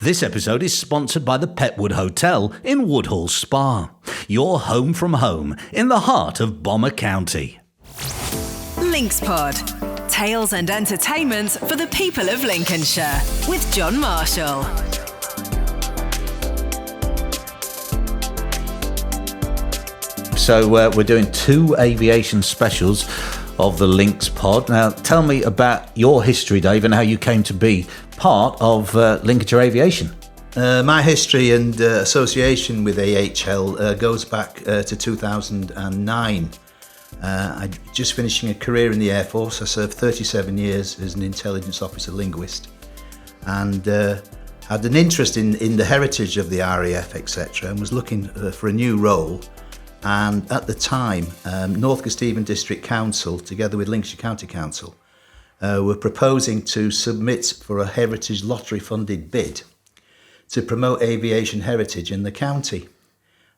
This episode is sponsored by the Petwood Hotel in Woodhall Spa, your home from home in the heart of Bomber County. LinksPod. Tales and entertainment for the people of Lincolnshire with John Marshall. So we're doing two aviation specials of the Links Pod. Now, tell me about your history, Dave, and how you came to be part of Lincolnshire Aviation. My history and association with AHL goes back to 2009. I'm just finishing a career in the Air Force. I served 37 years as an intelligence officer linguist, and had an interest in the heritage of the RAF, etc., and was looking for a new role. And at the time, North Kesteven District Council, together with Lincolnshire County Council, were proposing to submit for a heritage lottery-funded bid to promote aviation heritage in the county.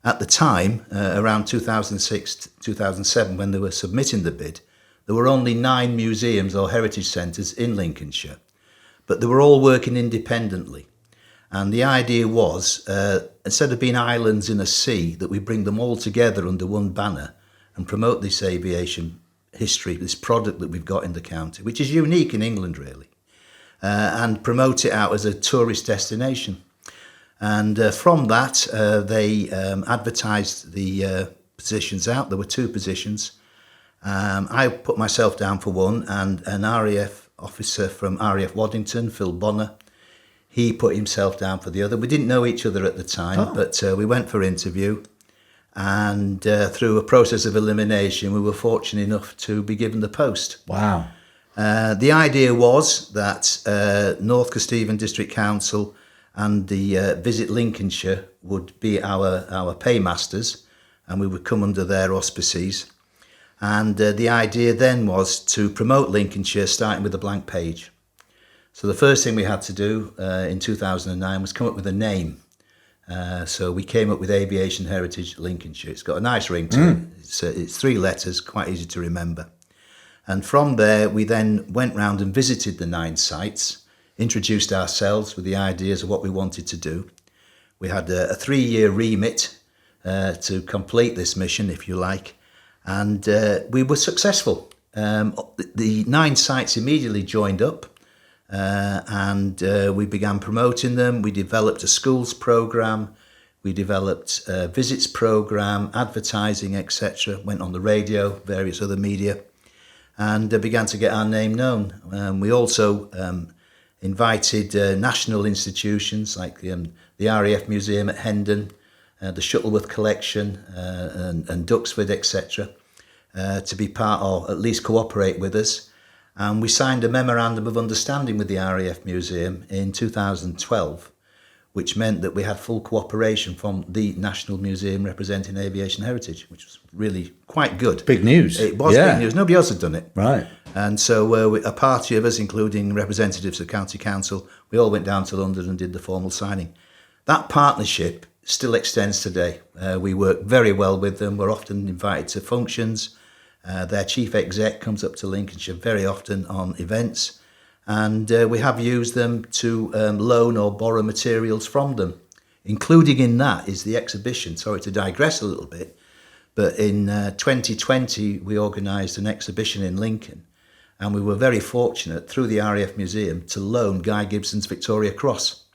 At the time, around 2006-2007, when they were submitting the bid, there were only 9 museums or heritage centres in Lincolnshire, but they were all working independently. And the idea was, instead of being islands in a sea, that we bring them all together under one banner and promote this aviation history, this product that we've got in the county, which is unique in England, really, and promote it out as a tourist destination. And from that, they advertised the positions out. There were 2 positions. I put myself down for one, and an RAF officer from RAF Waddington, Phil Bonner, he put himself down for the other. We didn't know each other at the time, but we went for interview. And through a process of elimination, we were fortunate enough to be given the post. Wow. The idea was that North Kesteven District Council and the Visit Lincolnshire would be our paymasters, and we would come under their auspices. And the idea then was to promote Lincolnshire, starting with a blank page. So the first thing we had to do in 2009 was come up with a name. So we came up with Aviation Heritage Lincolnshire. It's got a nice ring to it. It's 3 letters, quite easy to remember. And from there, we then went round and visited the 9 sites, introduced ourselves with the ideas of what we wanted to do. We had a 3-year remit to complete this mission, if you like, and we were successful. The 9 sites immediately joined up. And we began promoting them. We developed a schools programme, we developed a visits programme, advertising, etc. Went on the radio, various other media, and began to get our name known. We also invited national institutions like the RAF Museum at Hendon, the Shuttleworth Collection and Duxford, etc. To be part or at least cooperate with us. And we signed a memorandum of understanding with the RAF Museum in 2012, which meant that we had full cooperation from the National Museum representing aviation heritage, which was really quite good. Big news. It was big news. Nobody else had done it. Right. And so a party of us, including representatives of County Council, we all went down to London and did the formal signing. That partnership still extends today. We work very well with them. We're often invited to functions. Their chief exec comes up to Lincolnshire very often on events, and we have used them to loan or borrow materials from them. Including in that is the exhibition. Sorry to digress a little bit, but in 2020 we organised an exhibition in Lincoln, and we were very fortunate through the RAF Museum to loan Guy Gibson's Victoria Cross.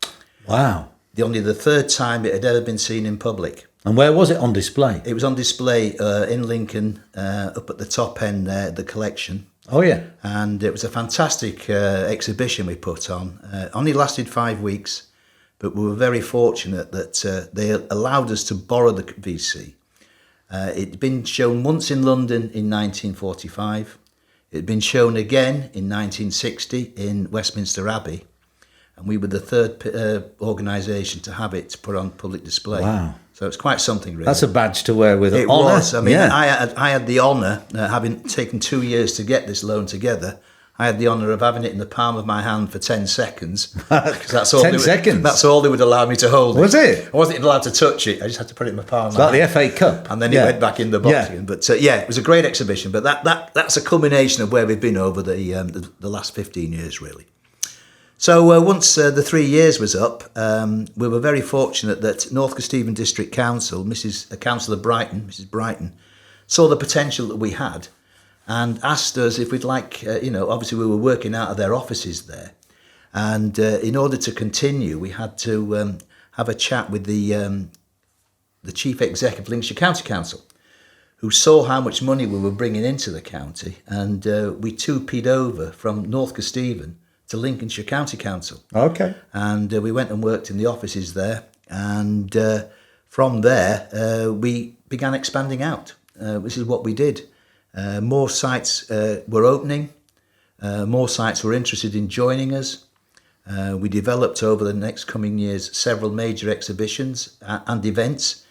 Wow. Only the 3rd time it had ever been seen in public. And where was it on display? It was on display in Lincoln, up at the top end there, the collection. Oh, yeah. And it was a fantastic exhibition we put on. Only lasted 5 weeks, but we were very fortunate that they allowed us to borrow the VC. It'd been shown once in London in 1945. It'd been shown again in 1960 in Westminster Abbey. And we were the 3rd organisation to have it put on public display. Wow. So it's quite something, really. That's a badge to wear with it honour. Was. I mean, I had the honour, having taken 2 years to get this loan together, I had the honour of having it in the palm of my hand for 10 seconds. That's all 10 seconds? That's all they would allow me to hold. Was it? I wasn't allowed to touch it. I just had to put it in my palm. It's like the FA Cup. And then it went back in the box again. But it was a great exhibition. But that's a culmination of where we've been over the last 15 years, really. So once the 3 years was up, we were very fortunate that North Kesteven District Council, Councillor Brighton, Mrs. Brighton, saw the potential that we had and asked us if we'd like, obviously we were working out of their offices there. And in order to continue, we had to have a chat with the Chief Executive of Lincolnshire County Council, who saw how much money we were bringing into the county. And we 2P'd over from North Kesteven to Lincolnshire County Council. Okay. And we went and worked in the offices there. And from there, we began expanding out, which is what we did. More sites were opening. More sites were interested in joining us. We developed over the next coming years several major exhibitions and events,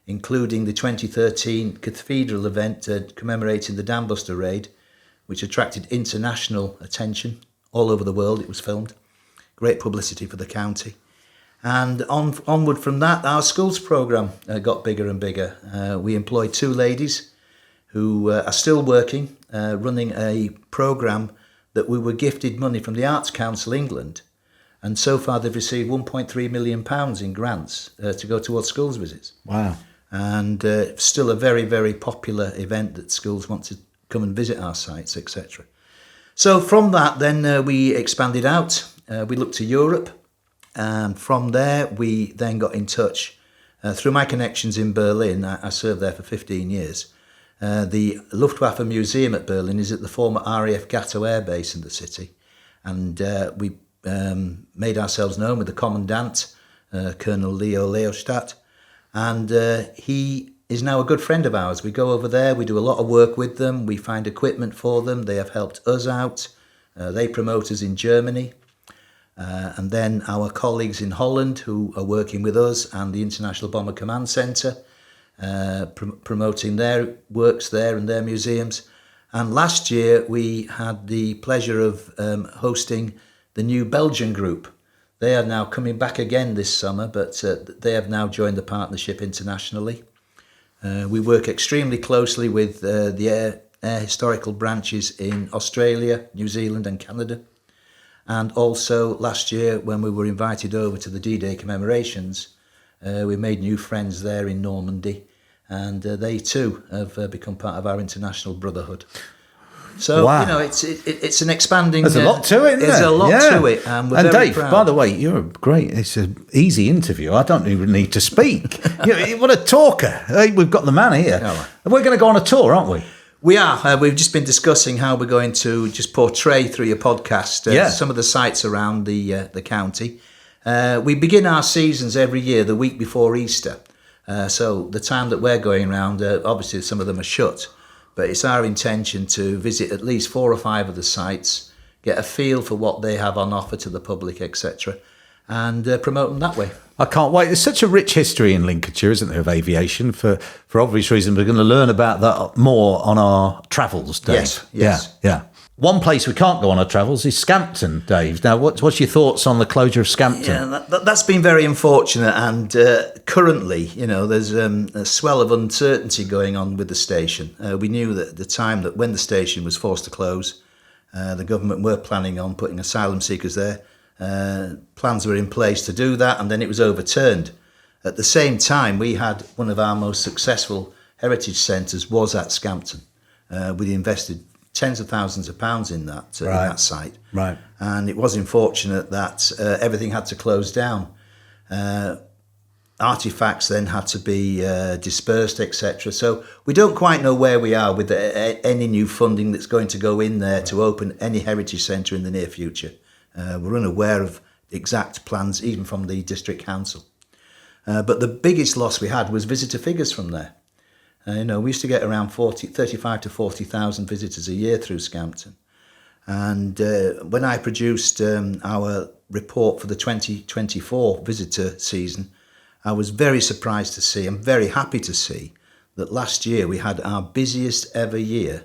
including the 2013 Cathedral event commemorating the Dambusters raid, which attracted international attention. All over the world it was filmed. Great publicity for the county. And onward from that, our schools programme got bigger and bigger. We employed 2 ladies who are still working, running a programme that we were gifted money from the Arts Council England. And so far they've received £1.3 million in grants to go towards schools visits. Wow. And still a very, very popular event that schools want to come and visit our sites, etc. So from that, then we expanded out. We looked to Europe, and from there we then got in touch through my connections in Berlin. I served there for 15 years. The Luftwaffe Museum at Berlin is at the former RAF Gatto Air Base in the city, and we made ourselves known with the Commandant, Colonel Leo Leostadt, and he is now a good friend of ours. We go over there, we do a lot of work with them, we find equipment for them, they have helped us out, they promote us in Germany, and then our colleagues in Holland who are working with us and the International Bomber Command Centre, promoting their works there and their museums. And last year we had the pleasure of hosting the new Belgian group. They are now coming back again this summer, but they have now joined the partnership internationally. We work extremely closely with the air historical branches in Australia, New Zealand and Canada. And also last year when we were invited over to the D-Day commemorations, we made new friends there in Normandy, and they too have become part of our international brotherhood. So, wow. It's an expanding... There's a lot to it, isn't there? There's a lot to it, and we're very Dave, proud. by the way, you're great. It's an easy interview. I don't even need to speak. What a talker. We've got the man here. Oh. We're going to go on a tour, aren't we? We are. We've just been discussing how we're going to just portray through your podcast some of the sites around the county. We begin our seasons every year the week before Easter. So the time that we're going around, obviously some of them are shut. But it's our intention to visit at least 4 or 5 of the sites, get a feel for what they have on offer to the public, etc., and promote them that way. I can't wait. There's such a rich history in Lincolnshire, isn't there, of aviation? For obvious reasons, we're going to learn about that more on our travels, Dave. Yes. Yeah. One place we can't go on our travels is Scampton, Dave. Now, what's your thoughts on the closure of Scampton? Yeah, that's been very unfortunate, and currently, there's a swell of uncertainty going on with the station. We knew that at the time that when the station was forced to close, the government were planning on putting asylum seekers there. Plans were in place to do that, and then it was overturned. At the same time, we had one of our most successful heritage centres was at Scampton. We invested tens of thousands of pounds in that site. Right. And it was unfortunate that everything had to close down. Artifacts then had to be dispersed, etc. So we don't quite know where we are with any new funding that's going to go in there to open any heritage centre in the near future. We're unaware of exact plans, even from the district council. But the biggest loss we had was visitor figures from there. We used to get around 35 to 40,000 visitors a year through Scampton. And when I produced our report for the 2024 visitor season, I was very surprised to see, I'm very happy to see, that last year we had our busiest ever year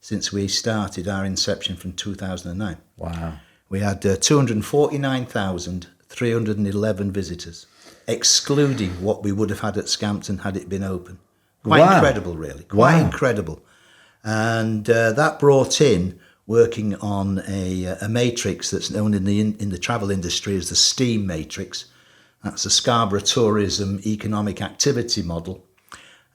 since we started our inception from 2009. Wow. We had 249,311 visitors, excluding what we would have had at Scampton had it been open. Quite incredible, really. Quite incredible. And that brought in working on a matrix that's known in the travel industry as the STEAM matrix. That's the Scarborough Tourism Economic Activity Model.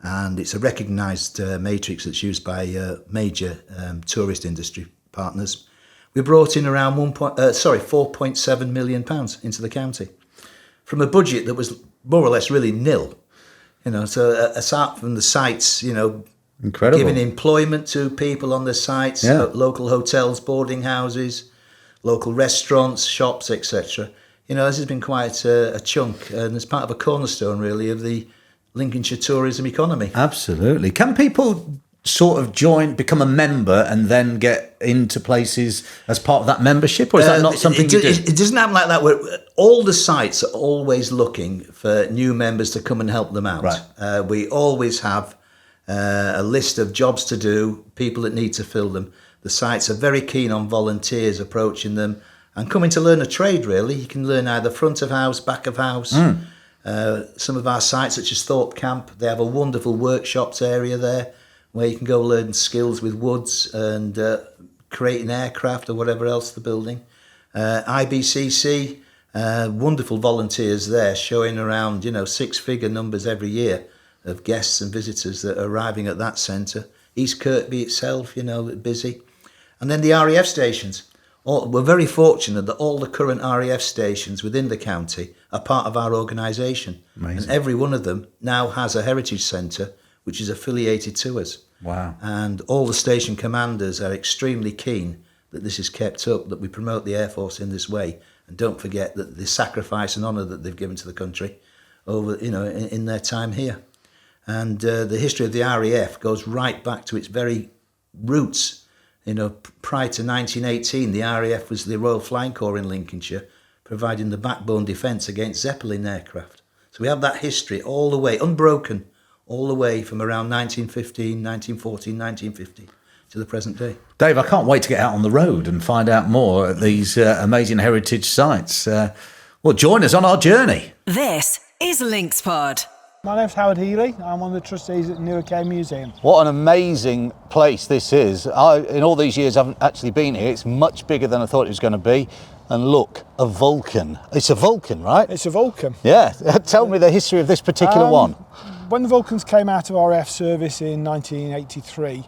And it's a recognised matrix that's used by major tourist industry partners. We brought in around £4.7 million into the county from a budget that was more or less really nil. So aside from the sites, incredible, giving employment to people on the sites, local hotels, boarding houses, local restaurants, shops, etc. This has been quite a chunk, and it's part of a cornerstone, really, of the Lincolnshire tourism economy. Absolutely. Can people sort of become a member and then get into places as part of that membership, or is that not something you do? It doesn't happen like that. All the sites are always looking for new members to come and help them out. Right. We always have a list of jobs to do, people that need to fill them. The sites are very keen on volunteers approaching them and coming to learn a trade, really. You can learn either front of house, back of house. Some of our sites, such as Thorpe Camp, they have a wonderful workshops area there where you can go learn skills with woods and creating aircraft or whatever else they're building. IBCC, wonderful volunteers there, showing around 6-figure numbers every year of guests and visitors that are arriving at that centre. East Kirkby itself, busy. And then the RAF stations. We're very fortunate that all the current RAF stations within the county are part of our organisation. Amazing. And every one of them now has a heritage centre which is affiliated to us. Wow. And all the station commanders are extremely keen that this is kept up, that we promote the Air Force in this way, and don't forget that the sacrifice and honour that they've given to the country over, in their time here. And the history of the RAF goes right back to its very roots. Prior to 1918, the RAF was the Royal Flying Corps in Lincolnshire, providing the backbone defence against Zeppelin aircraft. So we have that history all the way, unbroken, all the way from around 1915, 1914, 1950 to the present day. Dave, I can't wait to get out on the road and find out more at these amazing heritage sites. Well, join us on our journey. This is LinksPod. My name's Howard Healy. I'm one of the trustees at Newark Air Museum. What an amazing place this is. In all these years I haven't actually been here. It's much bigger than I thought it was going to be. And look, a Vulcan. It's a Vulcan, right? It's a Vulcan. Yeah. Tell me the history of this particular one. When the Vulcans came out of RAF service in 1983,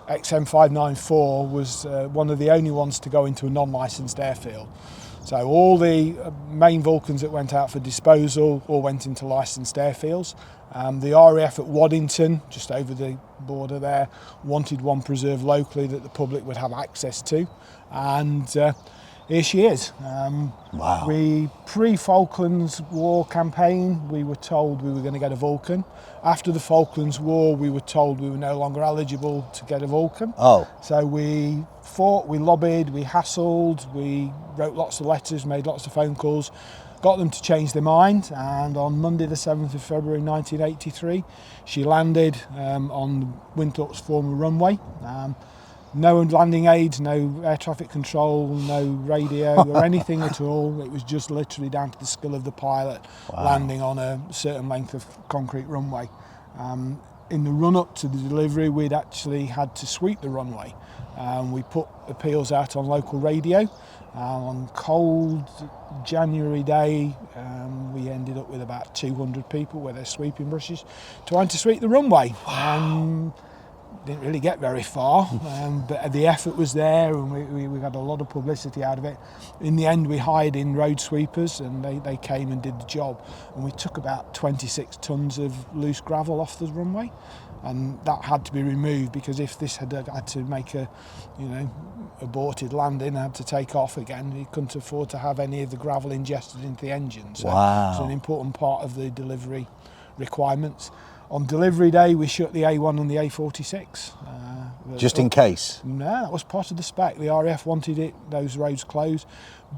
XM594 was one of the only ones to go into a non-licensed airfield. So all the main Vulcans that went out for disposal all went into licensed airfields. The RAF at Waddington, just over the border there, wanted one preserved locally that the public would have access to. And here she is. Wow. Pre-Falklands War campaign, we were told we were going to get a Vulcan. After the Falklands War, we were told we were no longer eligible to get a Vulcan. Oh. So we fought, we lobbied, we hassled, we wrote lots of letters, made lots of phone calls, got them to change their mind. And on Monday the 7th of February 1983, she landed on Winthorpe's former runway. No landing aids, no air traffic control, no radio or anything at all. It was just literally down to the skill of the pilot. Wow. Landing on a certain length of concrete runway. In the run-up to the delivery, we'd actually had to sweep the runway. We put appeals out on local radio. On cold January day, we ended up with about 200 people with their sweeping brushes trying to sweep the runway. Wow. Didn't really get very far, but the effort was there, and we had a lot of publicity out of it. In the end, we hired in road sweepers, and they came and did the job. And we took about 26 tons of loose gravel off the runway, and that had to be removed because if this had to make a, aborted landing, had to take off again, you couldn't afford to have any of the gravel ingested into the engine. So wow. It's an important part of the delivery requirements. On delivery day, we shut the A1 and the A46. Just in case? No, that was part of the spec. The RAF wanted those roads closed.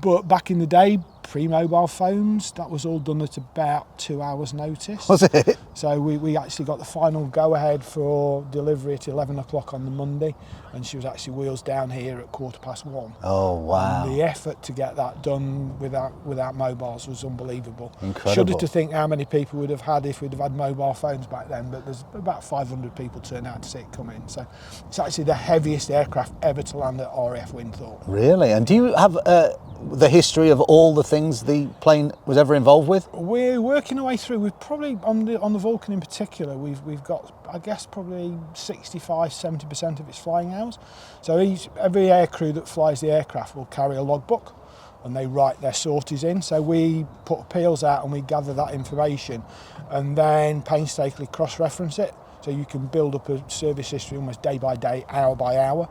But back in the day, pre-mobile phones, that was all done at about 2 hours notice. Was it? So we actually got the final go-ahead for delivery at 11 o'clock on the Monday, and she was actually wheels down here at 1:15. Oh, wow. And the effort to get that done without mobiles was unbelievable. Incredible. Shudder to think how many people we'd have had if we'd have had mobile phones back then, but there's about 500 people turned out to see it come in. So it's actually the heaviest aircraft ever to land at RAF Winthorpe. Really? And do you have the history of all the things the plane was ever involved with? We're working our way through. We've probably on the Vulcan in particular, we've got, I guess, probably 65-70% of its flying hours. So every aircrew that flies the aircraft will carry a logbook, and they write their sorties in. So we put appeals out and we gather that information, and then painstakingly cross-reference it. So you can build up a service history almost day by day, hour by hour.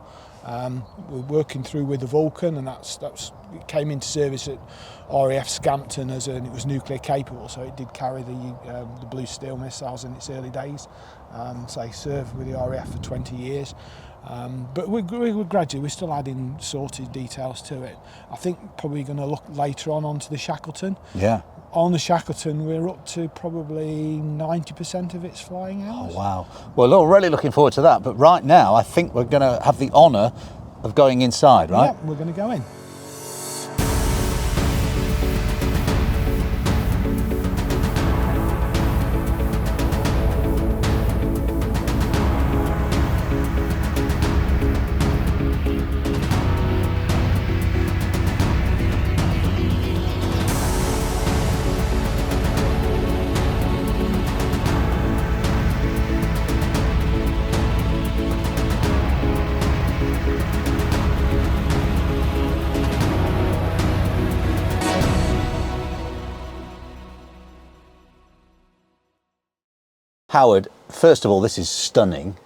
We're working through with the Vulcan, and that's it came into service at RAF Scampton and it was nuclear capable, so it did carry the Blue Steel missiles in its early days. So I served with the RAF for 20 years. But we're gradually, we're still adding sorted details to it. I think probably going to look later onto the Shackleton. Yeah. On the Shackleton, we're up to probably 90% of its flying hours. Oh, wow. Well, really looking forward to that. But right now, I think we're going to have the honour of going inside, right? Yeah, we're going to go in. Howard, first of all, this is stunning.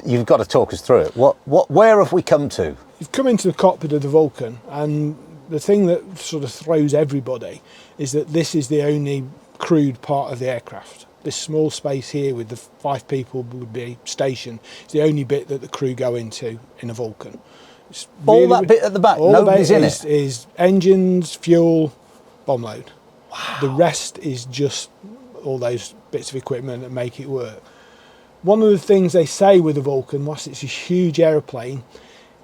You've got to talk us through it. Where have we come to? You've come into the cockpit of the Vulcan, and the thing that sort of throws everybody is that this is the only crewed part of the aircraft. This small space here with the 5 people would be stationed is the only bit that the crew go into in a Vulcan. It's All that bit at the back, nobody's in it? Is engines, fuel, bomb load. Wow. The rest is just all those bits of equipment that make it work. One of the things they say with the Vulcan, whilst it's a huge aeroplane,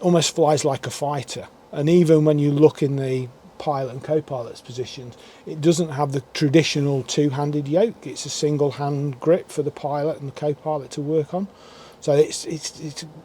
almost flies like a fighter. And even when you look in the pilot and co-pilot's positions, it doesn't have the traditional two-handed yoke. It's a single hand grip for the pilot and the co-pilot to work on. So it's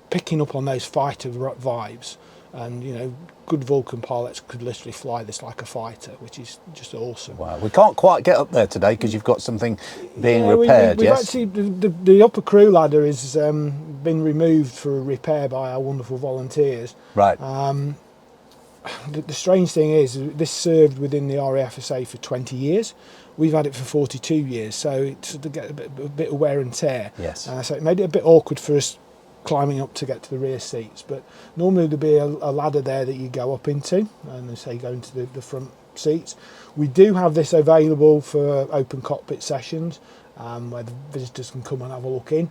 picking up on those fighter vibes. And, you know, good Vulcan pilots could literally fly this like a fighter, which is just awesome. Wow, we can't quite get up there today because you've got something being repaired, we've yes? Actually, the upper crew ladder has been removed for a repair by our wonderful volunteers. Right. The strange thing is, this served within the RAFSA for 20 years. We've had it for 42 years, so it's to get a bit of wear and tear. Yes. So it made it a bit awkward for us climbing up to get to the rear seats, but normally there'd be a ladder there that you go up into, and they say go into the front seats. We do have this available for open cockpit sessions, where the visitors can come and have a look in.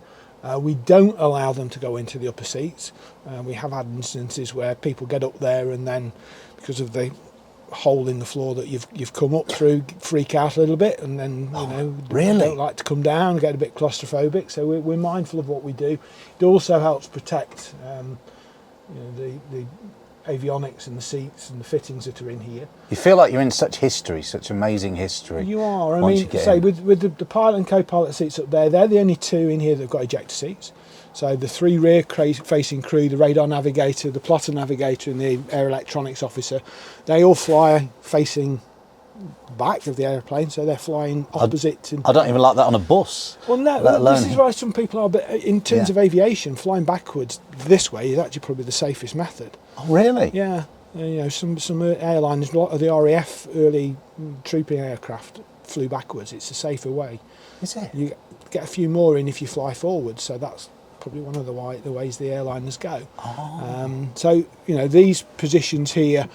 We don't allow them to go into the upper seats. We have had instances where people get up there and then, because of the hole in the floor that you've come up through, freak out a little bit, and then really? don't like to come down, get a bit claustrophobic. So we're mindful of what we do. It also helps protect the avionics and the seats and the fittings that are in here. You feel like you're in such history, such amazing history. You are. With the pilot and co-pilot seats up there, they're the only 2 in here that have got ejector seats. So the 3 rear-facing crew, the radar navigator, the plotter navigator and the air electronics officer, they all fly facing back of the airplane, so they're flying opposite. I don't even like that on a bus. Well, no, this is why some people are, but in terms of aviation, flying backwards this way is actually probably the safest method. Oh, really? Yeah. You know, some airlines, a lot of the RAF early trooping aircraft flew backwards. It's a safer way. Is it? You get a few more in if you fly forward, so that's probably one of the ways the airliners go. Oh. So, you know, these positions here,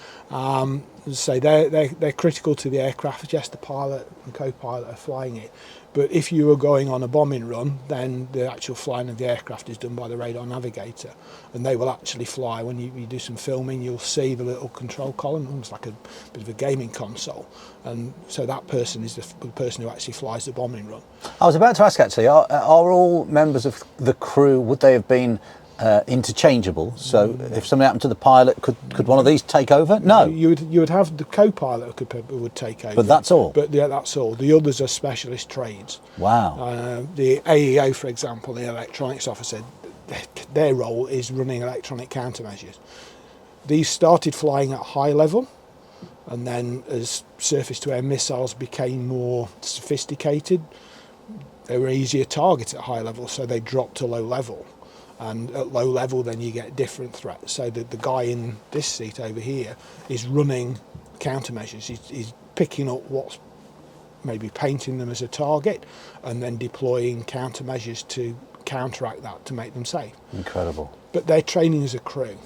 as I say, they're critical to the aircraft. Yes, the pilot and co-pilot are flying it, but if you were going on a bombing run, then the actual flying of the aircraft is done by the radar navigator, and they will actually fly. When you do some filming, you'll see the little control column, almost like a bit of a gaming console, and so that person is the person who actually flies the bombing run. I was about to ask, actually, are all members of the crew, would they have been interchangeable? So if something happened to the pilot, could one of these take over? No. You would have the co-pilot who would take over. But that's all? But yeah, that's all. The others are specialist trades. Wow. The AEO, for example, the electronics officer, their role is running electronic countermeasures. These started flying at high level, and then as surface-to-air missiles became more sophisticated, they were easier targets at high level, so they dropped to low level. And at low level, then you get different threats. So the guy in this seat over here is running countermeasures. He's picking up what's maybe painting them as a target, and then deploying countermeasures to counteract that to make them safe. Incredible. But they're training as a crew,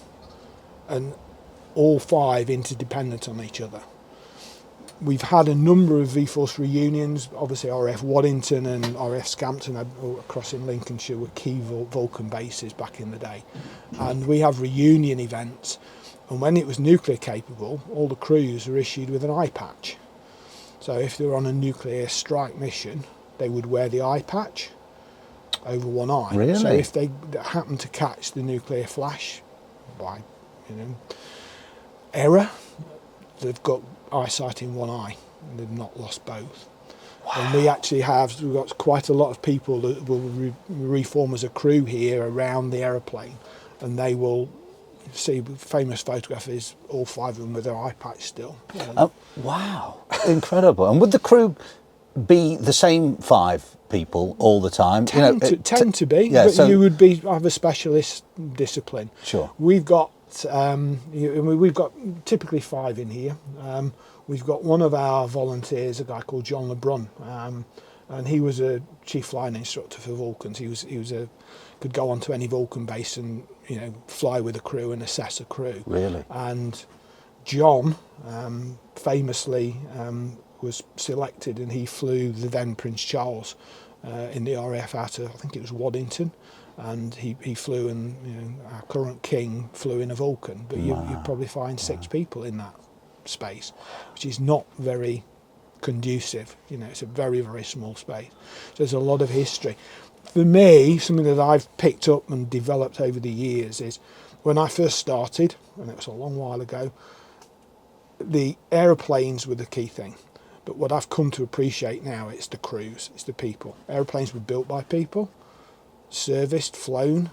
and all 5 interdependent on each other. We've had a number of V-Force reunions. Obviously RAF Waddington and RAF Scampton across in Lincolnshire were key Vulcan bases back in the day. And we have reunion events. And when it was nuclear capable, all the crews were issued with an eye patch. So if they were on a nuclear strike mission, they would wear the eye patch over one eye. Really? So if they happened to catch the nuclear flash by, error, they've got eyesight in one eye, and they've not lost both. Wow. And we've got quite a lot of people that will reform as a crew here around the aeroplane, and they will see famous photograph is all 5 of them with their eye patch still. Wow, incredible. And would the crew be the same 5 people all the time? Tend to be, yeah, but so you would have a specialist discipline. Sure. We've got typically 5 in here. We've got one of our volunteers, a guy called John LeBrun, and he was a chief flying instructor for Vulcans. He could go onto any Vulcan base and fly with a crew and assess a crew. Really? And John famously was selected, and he flew the then Prince Charles in the RAF out of, I think it was Waddington. And he flew, and our current king flew in a Vulcan. But you probably find 6 people in that space, which is not very conducive. It's a very, very small space. So there's a lot of history. For me, something that I've picked up and developed over the years is when I first started, and it was a long while ago, the aeroplanes were the key thing. But what I've come to appreciate now, it's the crews, it's the people. Aeroplanes were built by people, serviced, flown,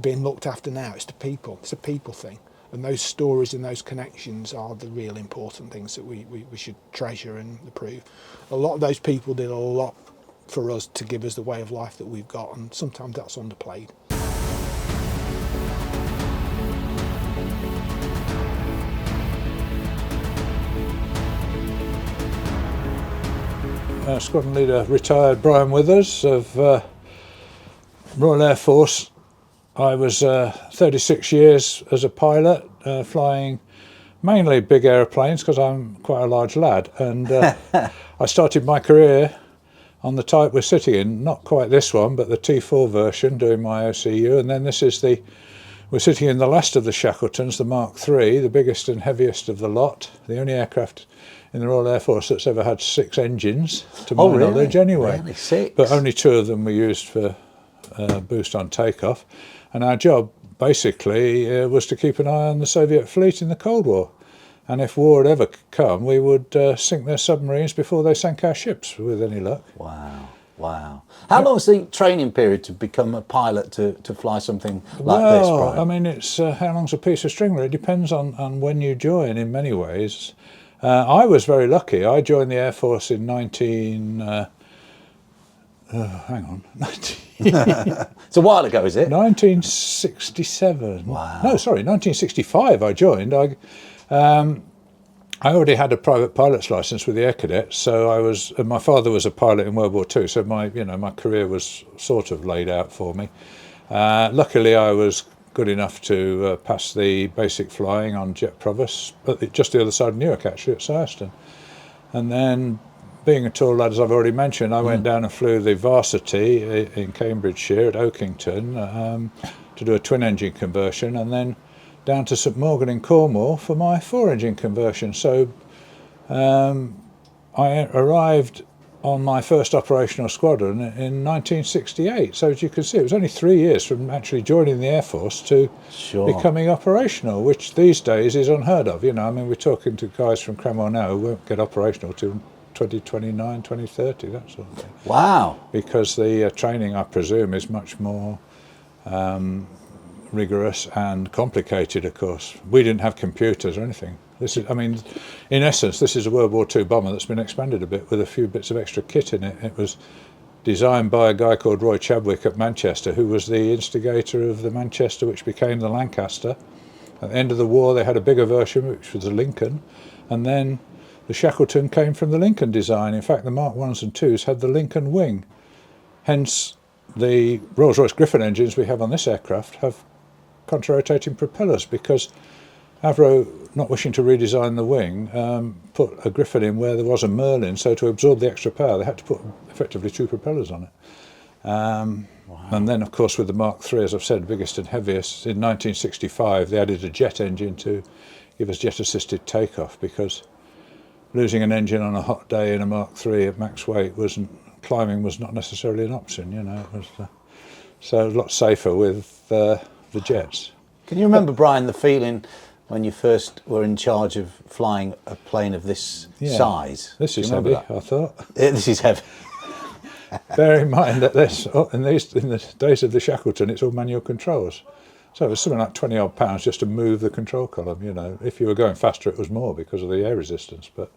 being looked after now. It's the people. It's a people thing. And those stories and those connections are the real important things that we should treasure and improve. A lot of those people did a lot for us to give us the way of life that we've got, and sometimes that's underplayed. Squadron leader retired Brian Withers of Royal Air Force. I was 36 years as a pilot, flying mainly big aeroplanes because I'm quite a large lad, and I started my career on the type we're sitting in, not quite this one, but the T4 version, doing my OCU, and then we're sitting in the last of the Shackletons, the Mark III, the biggest and heaviest of the lot, the only aircraft in the Royal Air Force that's ever had 6 engines, to my knowledge anyway. Really? 6? But only 2 of them were used for boost on takeoff. And our job basically was to keep an eye on the Soviet fleet in the Cold War. And if war had ever come, we would sink their submarines before they sank our ships, with any luck. Wow. How long is the training period to become a pilot to fly something like this, Brian? I mean, it's how long's a piece of string? It depends on when you join in many ways. I was very lucky. I joined the Air Force in It's a while ago, is it? 1967. Wow. No, sorry, 1965 I joined. I already had a private pilot's license with the Air Cadets, so my father was a pilot in World War II, so my career was sort of laid out for me. Luckily I was good enough to pass the basic flying on jet provost, but just the other side of Newark, actually, at Syreston. And then, being a tall lad, as I've already mentioned, I went down and flew the Varsity in Cambridgeshire at Oakington to do a twin-engine conversion, and then down to St Morgan in Cornwall for my 4-engine conversion. So I arrived on my first operational squadron in 1968. So as you can see, it was only 3 years from actually joining the Air Force to becoming operational, which these days is unheard of. You know, I mean, we're talking to guys from Cranwell now who won't get operational till 2029, 2030, that sort of thing. Wow. Because the training, I presume, is much more rigorous and complicated, of course. We didn't have computers or anything. This is, I mean, in essence, this is a World War II bomber that's been expanded a bit with a few bits of extra kit in it. It was designed by a guy called Roy Chadwick at Manchester, who was the instigator of the Manchester, which became the Lancaster. At the end of the war, they had a bigger version, which was the Lincoln, and then the Shackleton came from the Lincoln design. In fact, the Mark 1s and 2s had the Lincoln wing. Hence, the Rolls-Royce Griffon engines we have on this aircraft have contra-rotating propellers, because Avro, not wishing to redesign the wing, put a Griffon in where there was a Merlin, so to absorb the extra power they had to put effectively 2 propellers on it. And then, of course, with the Mark III, as I've said, biggest and heaviest, in 1965 they added a jet engine to give us jet-assisted takeoff, because losing an engine on a hot day in a Mark III at max weight climbing was not necessarily an option, you know. It was so a lot safer with the jets. Can you remember, Brian, the feeling when you first were in charge of flying a plane of this size? This is heavy, I thought. This is heavy. Bear in mind that in the days of the Shackleton, it's all manual controls. So it was something like 20 odd pounds just to move the control column, you know. If you were going faster, it was more because of the air resistance. But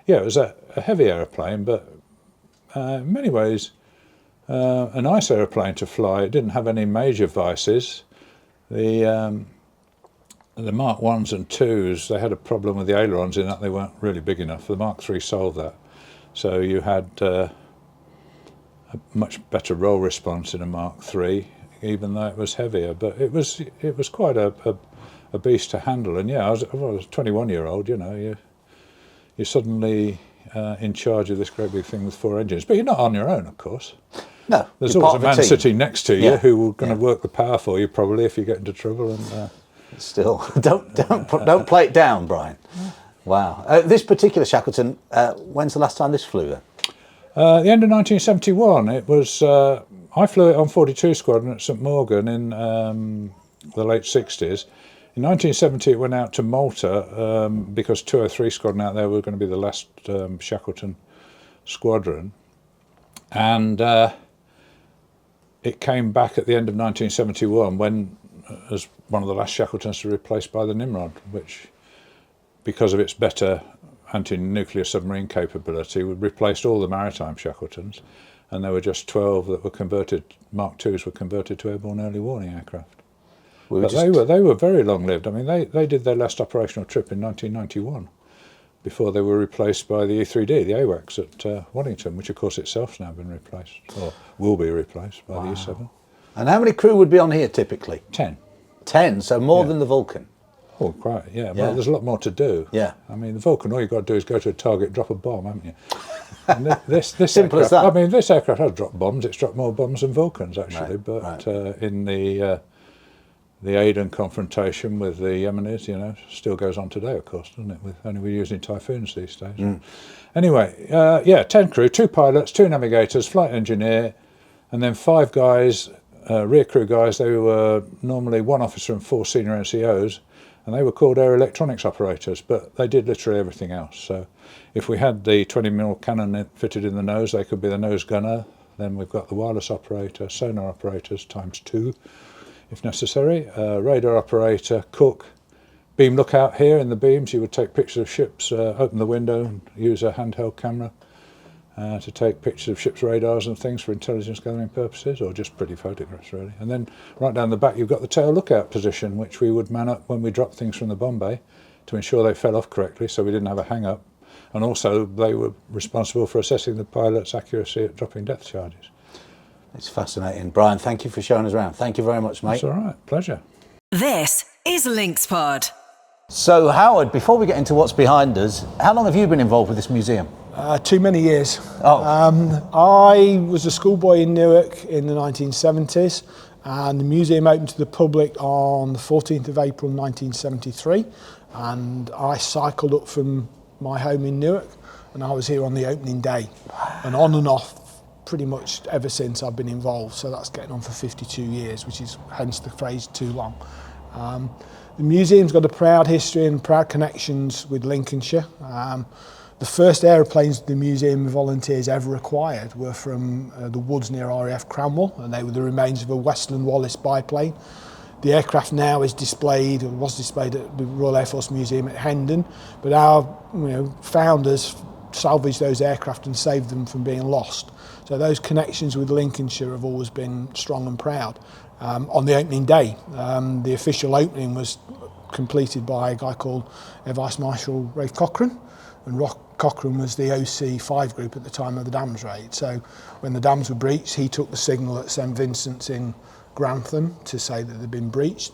yeah, it was a heavy aeroplane, but in many ways, a nice aeroplane to fly. It didn't have any major vices. The Mark 1s and 2s, they had a problem with the ailerons in that they weren't really big enough. The Mark III solved that. So you had a much better roll response in a Mark III, even though it was heavier. But it was quite a beast to handle. And yeah, I was a 21-year-old, you know, you're suddenly in charge of this great big thing with 4 engines. But you're not on your own, of course. No, there's always a man sitting next to you who going to work the power for you, probably, if you get into trouble. And still, don't play it down, Brian. Wow. This particular Shackleton, when's the last time this flew then? The end of 1971. It was. I flew it on 42 Squadron at St Morgan in the late 60s. In 1970, it went out to Malta because 203 Squadron out there were going to be the last Shackleton squadron, and it came back at the end of 1971 when, as one of the last Shackletons to be replaced by the Nimrod, which, because of its better anti-nuclear submarine capability, replaced all the maritime Shackletons, and there were just 12 that were converted. Mark IIs were converted to airborne early warning aircraft. But they were very long-lived. I mean, they did their last operational trip in 1991 before they were replaced by the E3D, the AWACS at Waddington, which of course itself's now been replaced, or will be replaced by the E7. And how many crew would be on here typically? 10. 10, so more than the Vulcan. Oh, quite, yeah. Well, there's a lot more to do. Yeah. I mean, the Vulcan, all you've got to do is go to a target, drop a bomb, haven't you? And this Simple aircraft, as that. I mean, this aircraft has dropped bombs. It's dropped more bombs than Vulcans, actually. Right, but in the Aden confrontation with the Yemenis, you know, still goes on today, of course, doesn't it? Only we're using Typhoons these days. Anyway, 10 crew, 2 pilots, 2 navigators, flight engineer, and then 5 guys, rear crew guys. They were normally 1 officer and 4 senior NCOs, and they were called air electronics operators, but they did literally everything else. So if we had the 20mm cannon fitted in the nose, they could be the nose gunner. Then we've got the wireless operator, sonar operators ×2 if necessary, radar operator, cook, beam lookout. Here in the beams you would take pictures of ships, open the window and use a handheld camera to take pictures of ships' radars and things for intelligence gathering purposes, or just pretty photographs really. And then right down the back you've got the tail lookout position, which we would man up when we dropped things from the bomb bay to ensure they fell off correctly so we didn't have a hang up. And also they were responsible for assessing the pilot's accuracy at dropping depth charges. It's fascinating. Brian, thank you for showing us around. Thank you very much, mate. That's all right. Pleasure. This is LinksPod. So, Howard, before we get into what's behind us, how long have you been involved with this museum? Too many years. Oh. I was a schoolboy in Newark in the 1970s, and the museum opened to the public on the 14th of April 1973, and I cycled up from my home in Newark, and I was here on the opening day, and on and off pretty much ever since I've been involved. So that's getting on for 52 years, which is hence the phrase too long. The museum's got a proud history and proud connections with Lincolnshire. The first aeroplanes the museum volunteers ever acquired were from the woods near RAF Cranwell, and they were the remains of a Westland Wallace biplane. The aircraft now is displayed, or was displayed at the Royal Air Force Museum at Hendon, but our founders salvaged those aircraft and saved them from being lost. So those connections with Lincolnshire have always been strong and proud. On the opening day, the official opening was completed by a guy called Air Vice Marshal Ray Cochrane, and Cochrane was the OC5 group at the time of the dams raid. So when the dams were breached, he took the signal at St Vincent's in Grantham to say that they'd been breached.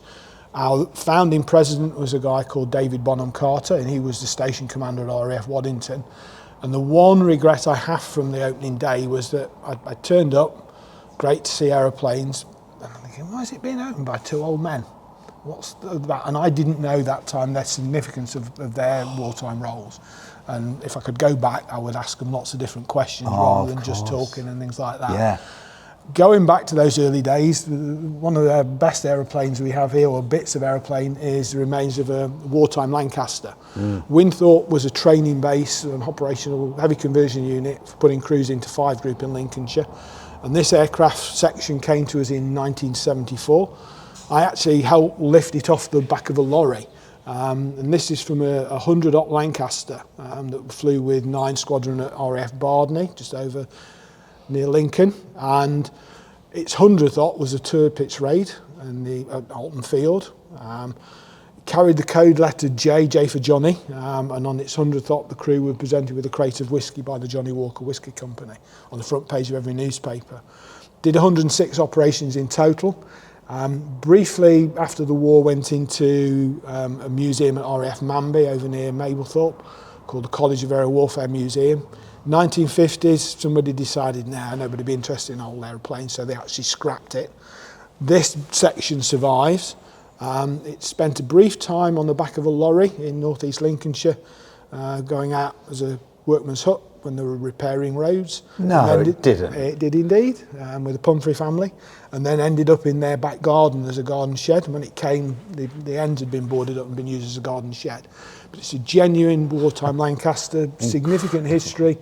Our founding president was a guy called David Bonham Carter, and he was the station commander at RAF Waddington. And the one regret I have from the opening day was that I turned up, great to see aeroplanes, and I'm thinking, why is it being opened by two old men? What's that? And I didn't know that time the significance of their wartime roles. And if I could go back, I would ask them lots of different questions rather than just talking and things like that. Yeah. Going back to those early days, one of the best aeroplanes we have here, or bits of aeroplane, is the remains of a wartime Lancaster. Winthorpe was a training base, an operational heavy conversion unit for putting crews into 5 Group in Lincolnshire. And this aircraft section came to us in 1974. I actually helped lift it off the back of a lorry. And this is from a 100-op Lancaster that flew with 9 Squadron at RAF Bardney, just over near Lincoln, and its 100th op was a tour pitch raid at Alton Field. It carried the code letter J for Johnny, and on its 100th op the crew were presented with a crate of whiskey by the Johnny Walker Whisky Company on the front page of every newspaper. Did 106 operations in total. Briefly after the war went into a museum at RAF Manby over near Mablethorpe called the College of Air Warfare Museum. 1950s, somebody decided nobody would be interested in old aeroplanes, so they actually scrapped it. This section survives. It spent a brief time on the back of a lorry in northeast Lincolnshire, going out as a workman's hut when they were repairing roads. No, it didn't. It did indeed, with the Pumphrey family, and then ended up in their back garden as a garden shed. And when it came, the ends had been boarded up and been used as a garden shed. But it's a genuine wartime Lancaster, significant history,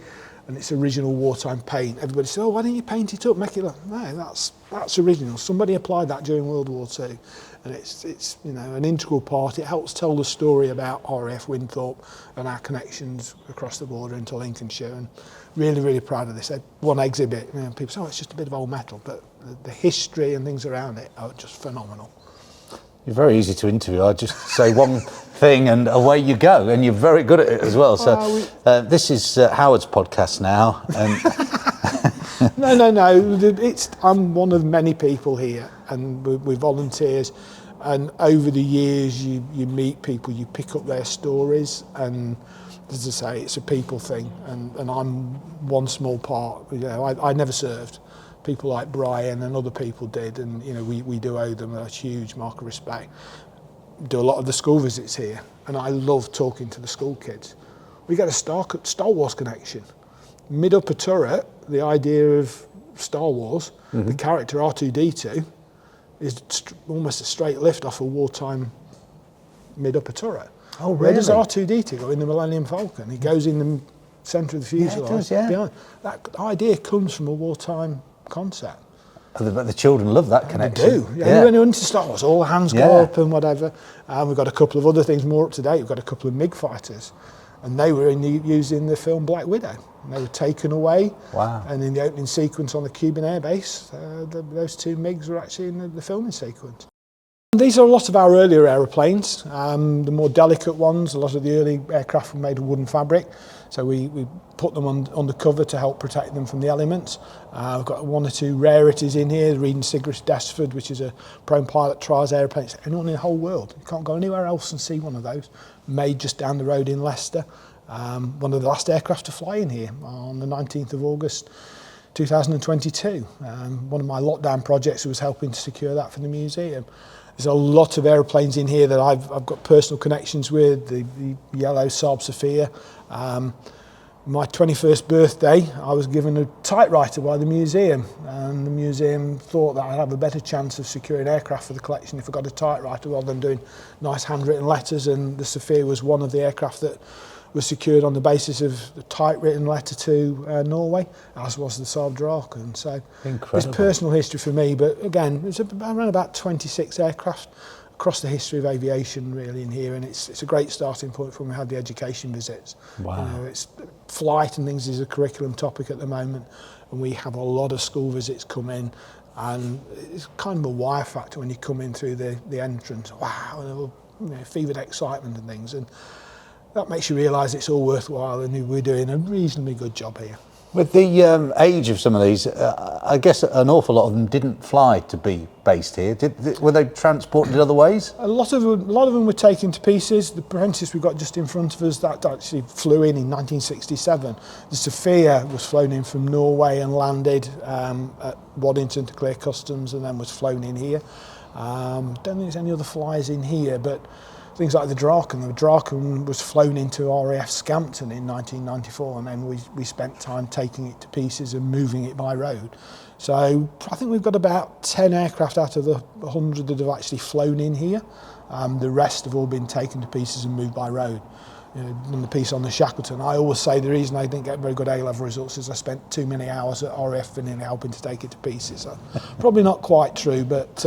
and it's original wartime paint. Everybody said, why don't you paint it up, make it look... No, that's original. Somebody applied that during World War II. And it's an integral part. It helps tell the story about RAF Winthorpe and our connections across the border into Lincolnshire. And really, really proud of this. One exhibit, people say, it's just a bit of old metal, but the history and things around it are just phenomenal. You're very easy to interview. I just say one thing and away you go, and you're very good at it as well. So this is Howard's podcast now. And No. I'm one of many people here, and with volunteers. And over the years, you meet people, you pick up their stories, and as I say, it's a people thing. And I'm one small part. I never served. People like Brian and other people did, and we do owe them a huge mark of respect. Do a lot of the school visits here, and I love talking to the school kids. We get a Star Wars connection. Mid-upper turret, the idea of Star Wars, the character R2-D2 is almost a straight lift off a wartime mid-upper turret. Oh, really? Where does R2-D2 go? In the Millennium Falcon. He goes in the centre of the fuselage. Yeah, it does, yeah. Behind. That idea comes from a wartime concept. But the children love that connection. They do. Yeah. When you're into Star Wars, all hands go up and whatever. And we've got a couple of other things more up to date. We've got a couple of MiG fighters. And they were used in the film Black Widow. And they were taken away. Wow. And in the opening sequence on the Cuban Air Base, those 2 MiGs were actually in the filming sequence. These are a lot of our earlier aeroplanes, the more delicate ones. A lot of the early aircraft were made of wooden fabric. So we put them under cover to help protect them from the elements. We've got one or two rarities in here, the Reed & Sigris Desford, which is a prone pilot trials aeroplanes, anyone in the whole world. You can't go anywhere else and see one of those. Made just down the road in Leicester. One of the last aircraft to fly in here on the 19th of August 2022. One of my lockdown projects was helping to secure that for the museum. There's a lot of aeroplanes in here that I've got personal connections with, the yellow Saab Sophia. My 21st birthday, I was given a typewriter by the museum, and the museum thought that I'd have a better chance of securing aircraft for the collection if I got a typewriter rather than doing nice handwritten letters, and the Sophia was one of the aircraft that was secured on the basis of the typewritten letter to Norway, as was the Saab Draken. So there's personal history for me, but again, there's around about 26 aircraft across the history of aviation really in here, and it's a great starting point for when we had the education visits. Wow. You know, it's flight and things is a curriculum topic at the moment, and we have a lot of school visits come in, and it's kind of a wire factor when you come in through the entrance. Wow, you know, fevered excitement and things, and that makes you realise it's all worthwhile, and we're doing a reasonably good job here. With the age of some of these, I guess an awful lot of them didn't fly to be based here. Were they transported other ways? A lot of them were taken to pieces. The Princess we've got just in front of us, that actually flew in 1967. The Sophia was flown in from Norway and landed at Waddington to clear customs, and then was flown in here. Don't think there's any other flyers in here, but things like the Draken was flown into RAF Scampton in 1994, and then we spent time taking it to pieces and moving it by road. So I think we've got about 10 aircraft out of the 100 that have actually flown in here. The rest have all been taken to pieces and moved by road. You know, done the piece on the Shackleton. I always say the reason I didn't get very good A-level results is I spent too many hours at RAF and helping to take it to pieces. So probably not quite true, but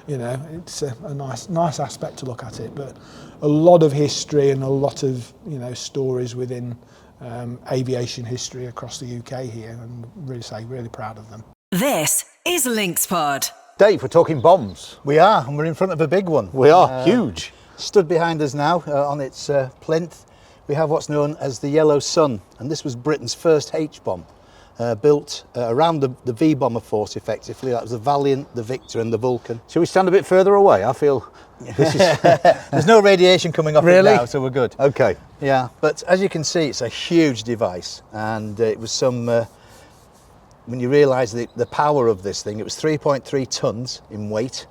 you know, it's a nice aspect to look at it. But a lot of history and a lot of, you know, stories within aviation history across the UK here, and really proud of them. This is LinksPod. Dave, we're talking bombs. We are, and we're in front of a big one. We are, huge. Stood behind us now on its plinth, we have what's known as the Yellow Sun, and this was Britain's first H-bomb, built around the V-bomber force effectively. That was the Valiant, the Victor and the Vulcan. Shall we stand a bit further away? I feel this is... There's no radiation coming off it now, so we're good. Okay. Yeah, but as you can see, it's a huge device, and it was some... when you realise the power of this thing, it was 3.3 tonnes in weight,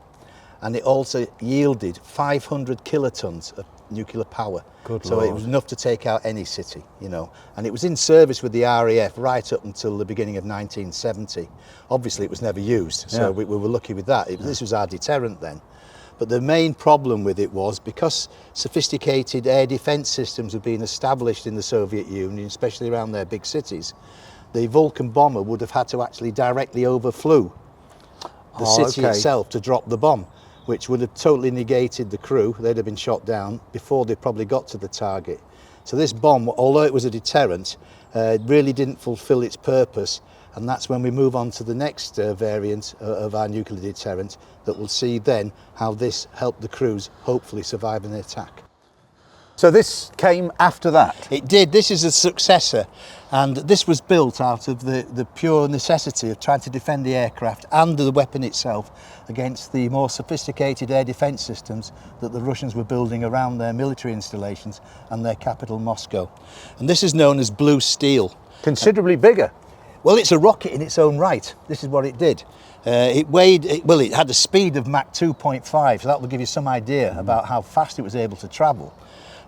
and it also yielded 500 kilotons of nuclear power. Good so Lord. It was enough to take out any city, you know. And it was in service with the RAF right up until the beginning of 1970. Obviously, it was never used, so we were lucky with that. This was our deterrent then. But the main problem with it was because sophisticated air defence systems had been established in the Soviet Union, especially around their big cities, the Vulcan bomber would have had to actually directly overflew the city itself to drop the bomb, which would have totally negated the crew. They'd have been shot down before they probably got to the target. So this bomb, although it was a deterrent, really didn't fulfill its purpose, and that's when we move on to the next variant of our nuclear deterrent that we'll see then how this helped the crews hopefully survive an attack. So this came after that? It did. This is a successor, and this was built out of the pure necessity of trying to defend the aircraft and the weapon itself against the more sophisticated air defence systems that the Russians were building around their military installations and their capital Moscow. And this is known as blue steel. Considerably bigger. Well, it's a rocket in its own right. This is what it did. It had a speed of Mach 2.5, so that will give you some idea about how fast it was able to travel.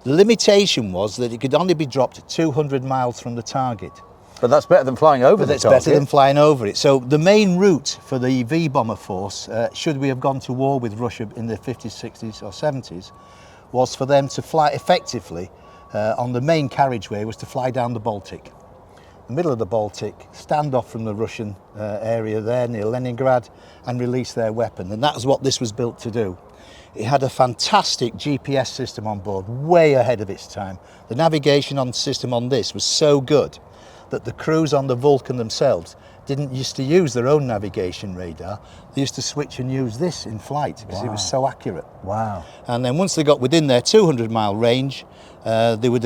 The limitation was that it could only be dropped 200 miles from the target. But that's better than flying over the target. That's better than flying over it. So the main route for the V-bomber force, should we have gone to war with Russia in the 50s, 60s or 70s, was for them to fly effectively on the main carriageway, was to fly down the Baltic. The middle of the Baltic, stand off from the Russian area there near Leningrad and release their weapon. And that's what this was built to do. It had a fantastic GPS system on board, way ahead of its time. The navigation system on this was so good that the crews on the Vulcan themselves didn't used to use their own navigation radar. They used to switch and use this in flight because it was so accurate. Wow. And then once they got within their 200-mile range, they would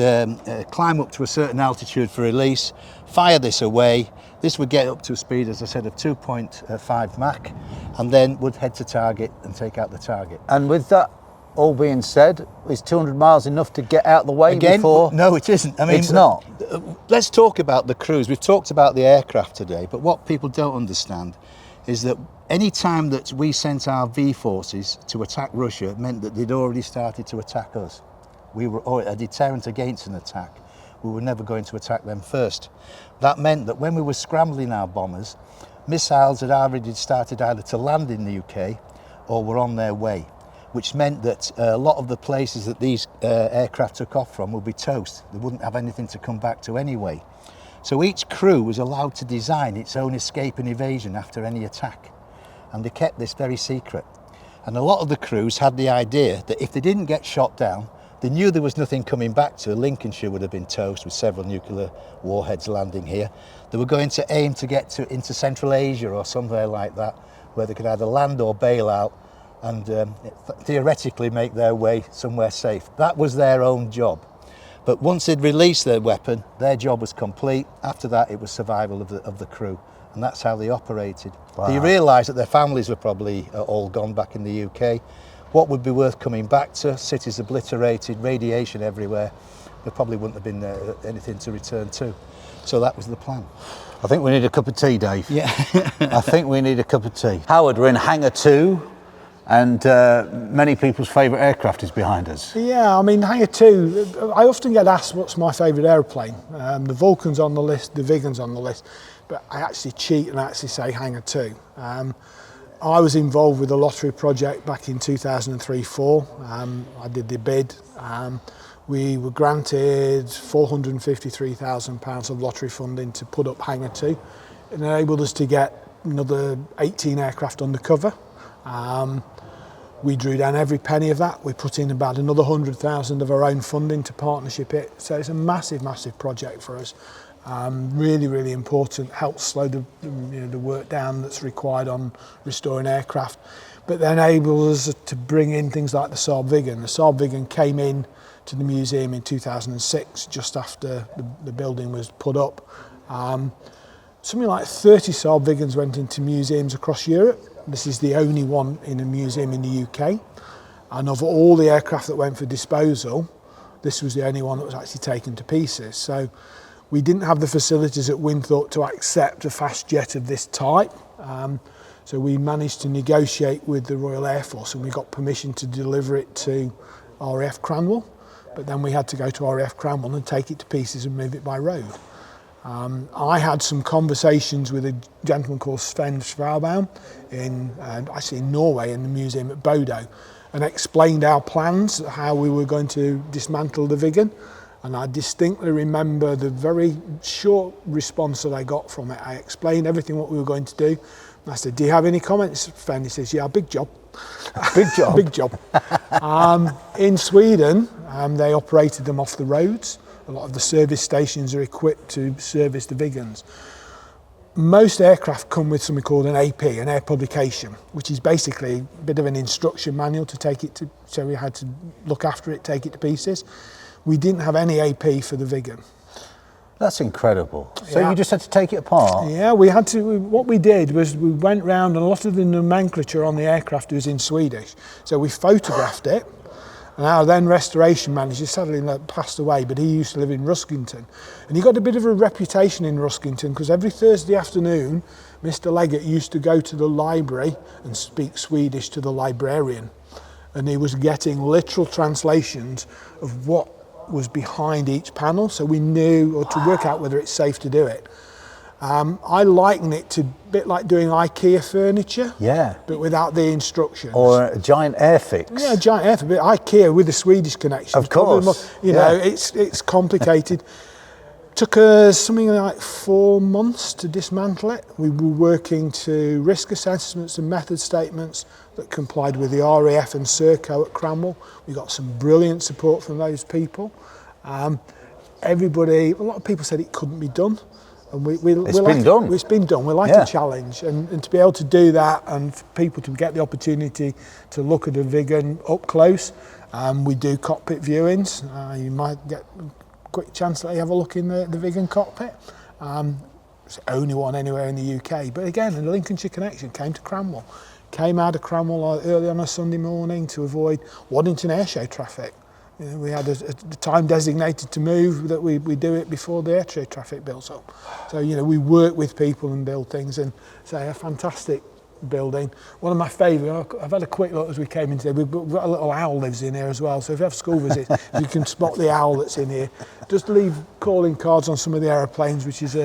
climb up to a certain altitude for release, fire this away. This would get up to a speed, as I said, of 2.5 Mach, and then would head to target and take out the target. And with that all being said, is 200 miles enough to get out the way Again, before? no, it isn't. I mean, it's not. Let's talk about the crews. We've talked about the aircraft today, but what people don't understand is that any time that we sent our V forces to attack Russia, it meant that they'd already started to attack us. We were a deterrent against an attack. We were never going to attack them first. That meant that when we were scrambling our bombers, missiles had already started either to land in the UK or were on their way, which meant that a lot of the places that these aircraft took off from would be toast. They wouldn't have anything to come back to anyway. So each crew was allowed to design its own escape and evasion after any attack. And they kept this very secret. And a lot of the crews had the idea that if they didn't get shot down, they knew there was nothing coming back to. Lincolnshire would have been toast with several nuclear warheads landing here. They were going to aim to get into Central Asia or somewhere like that, where they could either land or bail out and theoretically make their way somewhere safe. That was their own job. But once they'd released their weapon, their job was complete. After that, it was survival of the crew. And that's how they operated. Wow. They realised that their families were probably all gone back in the UK. What would be worth coming back to? Cities obliterated, radiation everywhere. There probably wouldn't have been anything to return to. So that was the plan. I think we need a cup of tea, Dave. Yeah. I think we need a cup of tea. Howard, we're in Hangar 2, and many people's favourite aircraft is behind us. Yeah, I mean, Hangar 2, I often get asked what's my favourite aeroplane. The Vulcan's on the list, the Viggen's on the list, but I actually cheat and actually say Hangar 2. I was involved with the lottery project back in 2003-04. I did the bid. We were granted £453,000 of lottery funding to put up Hangar 2. It enabled us to get another 18 aircraft under cover. We drew down every penny of that. We put in about another 100,000 of our own funding to partnership it. So it's a massive, massive project for us. Really, really important. Helps slow the work down that's required on restoring aircraft, but then enables us to bring in things like the Saab Viggen. The Saab Viggen came in to the museum in 2006, just after the building was put up. Something like 30 Saab Viggens went into museums across Europe. This is the only one in a museum in the UK. And of all the aircraft that went for disposal, this was the only one that was actually taken to pieces. So we didn't have the facilities at Winthorpe to accept a fast jet of this type. So we managed to negotiate with the Royal Air Force and we got permission to deliver it to RAF Cranwell. But then we had to go to RAF Cranwell and take it to pieces and move it by road. I had some conversations with a gentleman called Sven Schwalbaum in Norway in the museum at Bodo, and explained our plans, how we were going to dismantle the Viggen. And I distinctly remember the very short response that I got from it. I explained everything what we were going to do. And I said, "Do you have any comments, Sven?" He says, "Yeah, big job." Big job. Big job. In Sweden, they operated them off the roads. A lot of the service stations are equipped to service the Viggens. Most aircraft come with something called an AP, an air publication, which is basically a bit of an instruction manual to take it to, so we had to look after it, take it to pieces. We didn't have any AP for the Viggen. That's incredible. So Yeah. you just had to take it apart? Yeah, we had to. What we did was we went round, and a lot of the nomenclature on the aircraft was in Swedish. So we photographed it. And our then restoration manager, sadly passed away, but he used to live in Ruskington. And he got a bit of a reputation in Ruskington because every Thursday afternoon, Mr. Leggett used to go to the library and speak Swedish to the librarian. And he was getting literal translations of what was behind each panel, so we knew, or to work out whether it's safe to do it. I liken it to a bit like doing IKEA furniture, Yeah. but without the instructions. Or a giant airfix? Yeah, a giant airfix, but IKEA with the Swedish connection. Of course, You know, it's complicated. Took us something like 4 months to dismantle it. We were working to risk assessments and method statements that complied with the RAF and Serco at Cranwell. We got some brilliant support from those people. A lot of people said it couldn't be done. And It's been done. It's been done. We like a challenge, and to be able to do that, and for people to get the opportunity to look at a Vigan up close. We do cockpit viewings. You might get a quick chance to have a look in the Vigan cockpit. It's the only one anywhere in the UK. But again, the Lincolnshire connection came to Cranwell. Came out of Cranwell early on a Sunday morning to avoid Waddington Airshow traffic. You know, we had a time designated to move, that we do it before the airshow traffic builds up. So, you know, we work with people and build things, and say a fantastic building. One of my favourite, I've had a quick look as we came in today, we've got a little owl lives in here as well, so if you have school visits, you can spot the owl that's in here. Just leave calling cards on some of the aeroplanes, which is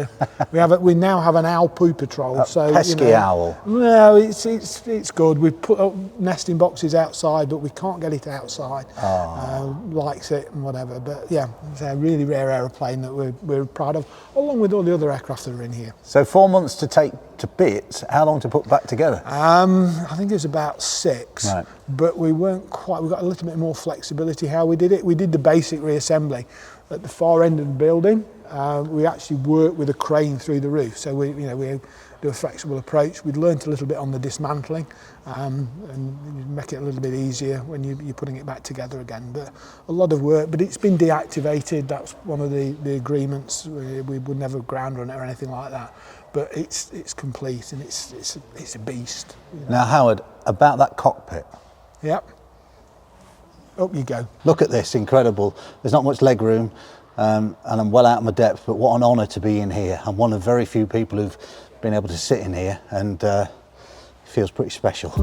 we now have an owl poo patrol. So pesky owl. No, it's good. We've put up nesting boxes outside, but we can't get it outside. Likes it and whatever, but yeah, it's a really rare aeroplane that we're proud of, along with all the other aircraft that are in here. So 4 months to take to bits. How long to put back together? I think it was about 6, right. But we weren't quite. We got a little bit more flexibility how we did it. We did the basic reassembly at the far end of the building. We actually worked with a crane through the roof, so we do a flexible approach. We'd learnt a little bit on the dismantling, and make it a little bit easier when you're putting it back together again. But a lot of work. But it's been deactivated. That's one of the agreements. We would never ground run it or anything like that. But it's complete, and it's a beast. You know. Now, Howard, about that cockpit. Yep. Up you go. Look at this, incredible. There's not much leg room, and I'm well out of my depth, but what an honour to be in here. I'm one of very few people who've been able to sit in here, and it feels pretty special.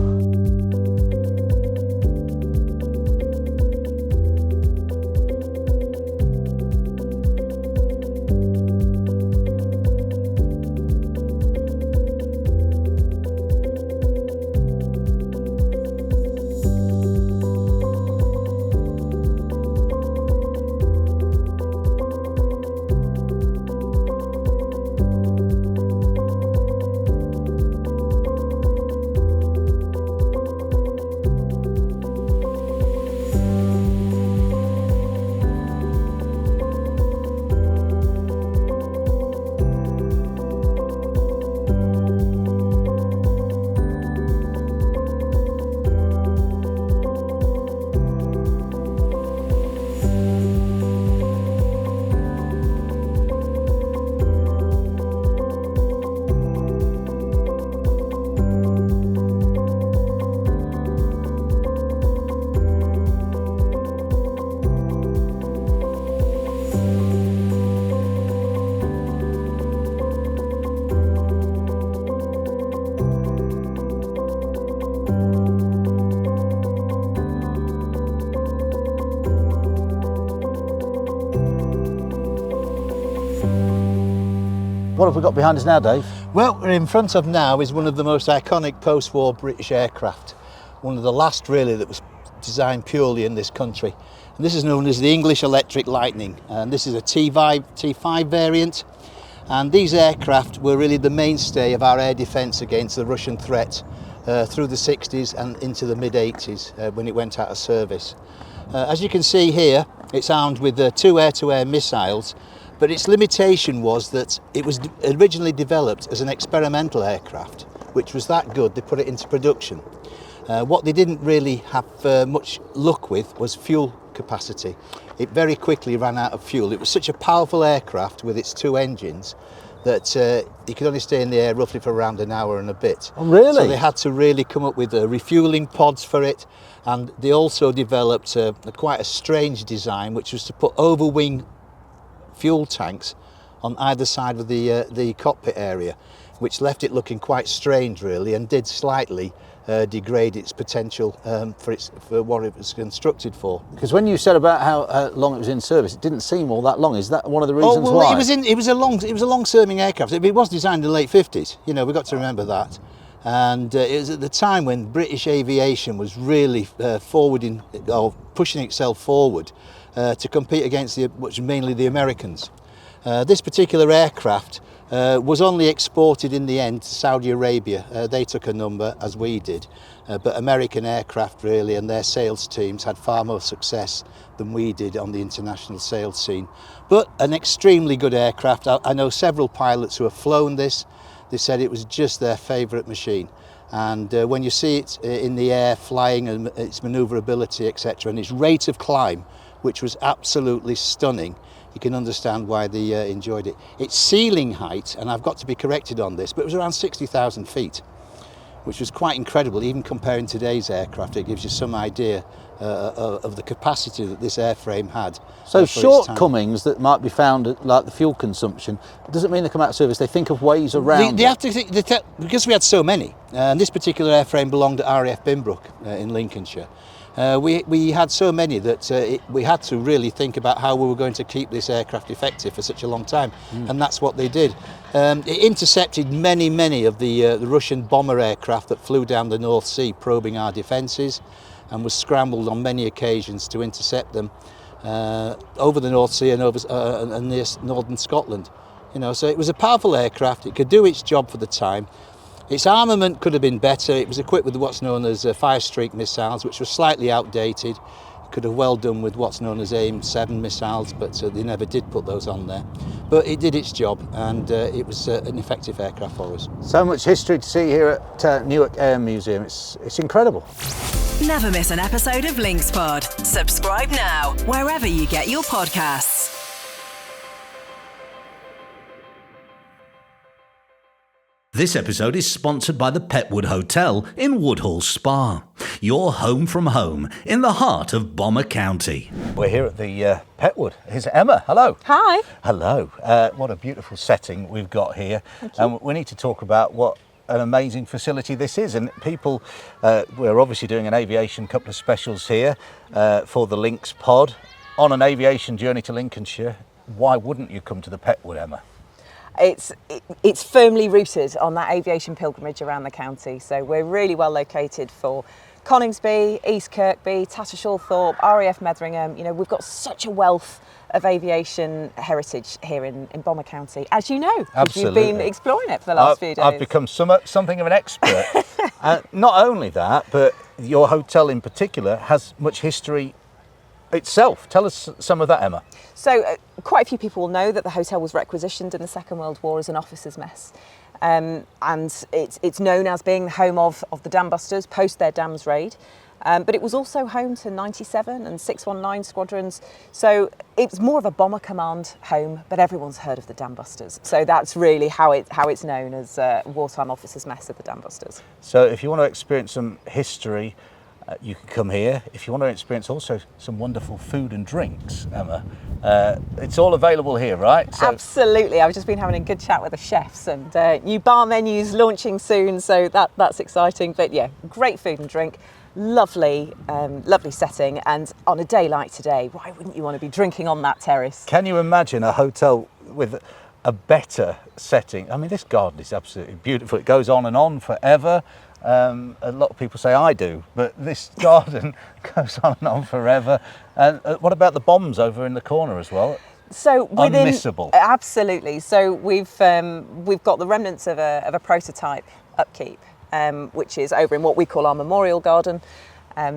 What have we got behind us now, Dave? Well, we're in front of now is one of the most iconic post-war British aircraft. One of the last, really, that was designed purely in this country. And this is known as the English Electric Lightning. And this is a T5 variant. And these aircraft were really the mainstay of our air defence against the Russian threat through the 60s and into the mid-80s when it went out of service. As you can see here, it's armed with 2 air-to-air missiles. But its limitation was that it was originally developed as an experimental aircraft, which was that good they put it into production. What they didn't really have much luck with was fuel capacity. It very quickly ran out of fuel. It was such a powerful aircraft with its 2 engines that it could only stay in the air roughly for around an hour and a bit. Oh, really? So they had to really come up with refueling pods for it, and they also developed quite a strange design, which was to put over-wing fuel tanks on either side of the cockpit area, which left it looking quite strange, really, and did slightly degrade its potential for what it was constructed for. Because when you said about how long it was in service, it didn't seem all that long. Is that one of the reasons why? It was a long-serving aircraft. It was designed in the late 50s. You know, we've got to remember that. And it was at the time when British aviation was really pushing itself forward to compete against mainly the Americans. This particular aircraft was only exported in the end to Saudi Arabia. They took a number, as we did, but American aircraft really and their sales teams had far more success than we did on the international sales scene. But an extremely good aircraft. I know several pilots who have flown this. They said it was just their favourite machine. And when you see it in the air flying and its manoeuvrability, etc., and its rate of climb, which was absolutely stunning, you can understand why they enjoyed it. Its ceiling height, and I've got to be corrected on this, but it was around 60,000 feet, which was quite incredible. Even comparing today's aircraft, it gives you some idea of the capacity that this airframe had. So shortcomings that might be found, like the fuel consumption, doesn't mean they come out of service. They think of ways around they have to think, because we had so many, and this particular airframe belonged at RAF Binbrook in Lincolnshire. We had so many that we had to really think about how we were going to keep this aircraft effective for such a long time, and that's what they did. It intercepted many of the Russian bomber aircraft that flew down the North Sea probing our defences, and was scrambled on many occasions to intercept them over the North Sea and near northern Scotland. So it was a powerful aircraft. It could do its job for the time. Its armament could have been better. It was equipped with what's known as Fire Streak missiles, which were slightly outdated. It could have well done with what's known as AIM-7 missiles, but they never did put those on there. But it did its job, and it was an effective aircraft for us. So much history to see here at Newark Air Museum. It's incredible. Never miss an episode of Links Pod. Subscribe now, wherever you get your podcasts. This episode is sponsored by the Petwood Hotel in Woodhall Spa, your home from home in the heart of Bomber County. We're here at the Petwood. Here's Emma. Hello. Hi. Hello. What a beautiful setting we've got here. And we need to talk about what an amazing facility this is. And people, we're obviously doing an aviation couple of specials here for the Links Pod. On an aviation journey to Lincolnshire, why wouldn't you come to the Petwood, Emma? It's firmly rooted on that aviation pilgrimage around the county. So we're really well located for Coningsby, East Kirkby, Tattershall Thorpe, RAF Metheringham. We've got such a wealth of aviation heritage here in Bomber County, as you know. Absolutely. You've been exploring it for the last few days. I've become something of an expert. Not only that, but your hotel in particular has much history itself. Tell us some of that, Emma. So quite a few people will know that the hotel was requisitioned in the Second World War as an officers' mess. And it's known as being the home of the Dambusters post their Dams raid. But it was also home to 97 and 619 squadrons. So it's more of a bomber command home, but everyone's heard of the Dambusters. So that's really how it's known as wartime officers' mess of the Dambusters. So if you want to experience some history, you can come here. If you want to experience also some wonderful food and drinks, Emma, it's all available here, right? So, absolutely. I've just been having a good chat with the chefs, and new bar menus launching soon, so that's exciting. But yeah, great food and drink, lovely setting, and on a day like today, why wouldn't you want to be drinking on that terrace? Can you imagine a hotel with a better setting? I mean, this garden is absolutely beautiful. It goes on forever. A lot of people say I do, but this garden goes on forever. And what about the bombs over in the corner as well? So unmissable. Absolutely. So we've got the remnants of a prototype upkeep, which is over in what we call our memorial garden.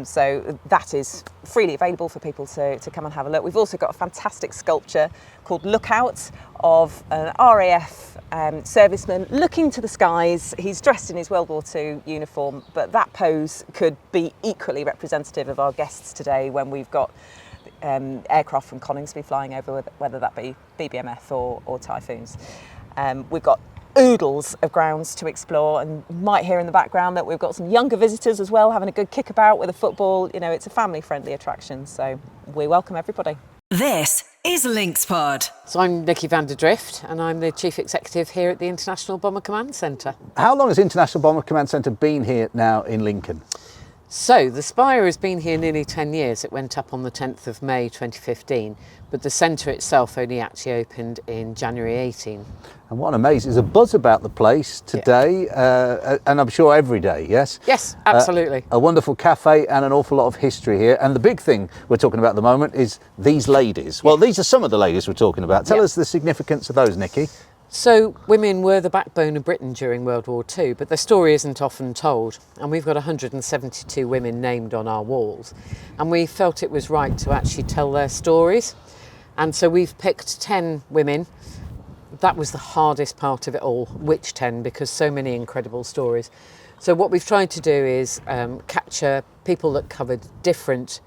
So that is freely available for people to come and have a look. We've also got a fantastic sculpture called Lookout of an RAF serviceman looking to the skies. He's dressed in his World War II uniform, but that pose could be equally representative of our guests today when we've got aircraft from Coningsby flying over, whether that be BBMF or Typhoons. We've got oodles of grounds to explore, and you might hear in the background that we've got some younger visitors as well having a good kickabout with a football. It's a family friendly attraction, so we welcome everybody. This is Links Pod. So I'm Nikki van der Drift, and I'm the Chief Executive here at the International Bomber Command Centre. How long has International Bomber Command Centre been here now in Lincoln? So the Spire has been here nearly 10 years. It went up on the 10th of May 2015, but the centre itself only actually opened in January 18. And what an amazing, there's a buzz about the place today, and I'm sure every day, yes? Yes, absolutely. A wonderful cafe and an awful lot of history here. And the big thing we're talking about at the moment is these ladies. Well, these are some of the ladies we're talking about. Tell us the significance of those, Nikki. So women were the backbone of Britain during World War II, but their story isn't often told. And we've got 172 women named on our walls. And we felt it was right to actually tell their stories. And so we've picked 10 women. That was the hardest part of it all, which 10, because so many incredible stories. So what we've tried to do is capture people that covered different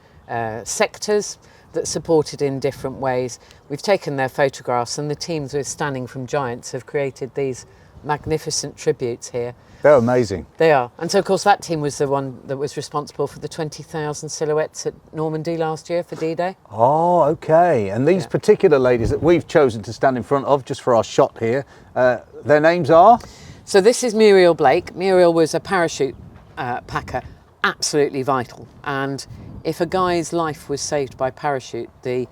sectors, that supported in different ways. We've taken their photographs, and the teams with Standing from Giants have created these magnificent tributes here. They're amazing. They are. And so, of course, that team was the one that was responsible for the 20,000 silhouettes at Normandy last year for D-Day. Oh, okay. And these particular ladies that we've chosen to stand in front of just for our shot here, their names are? So this is Muriel Blake. Muriel was a parachute packer, absolutely vital. And if a guy's life was saved by parachute, the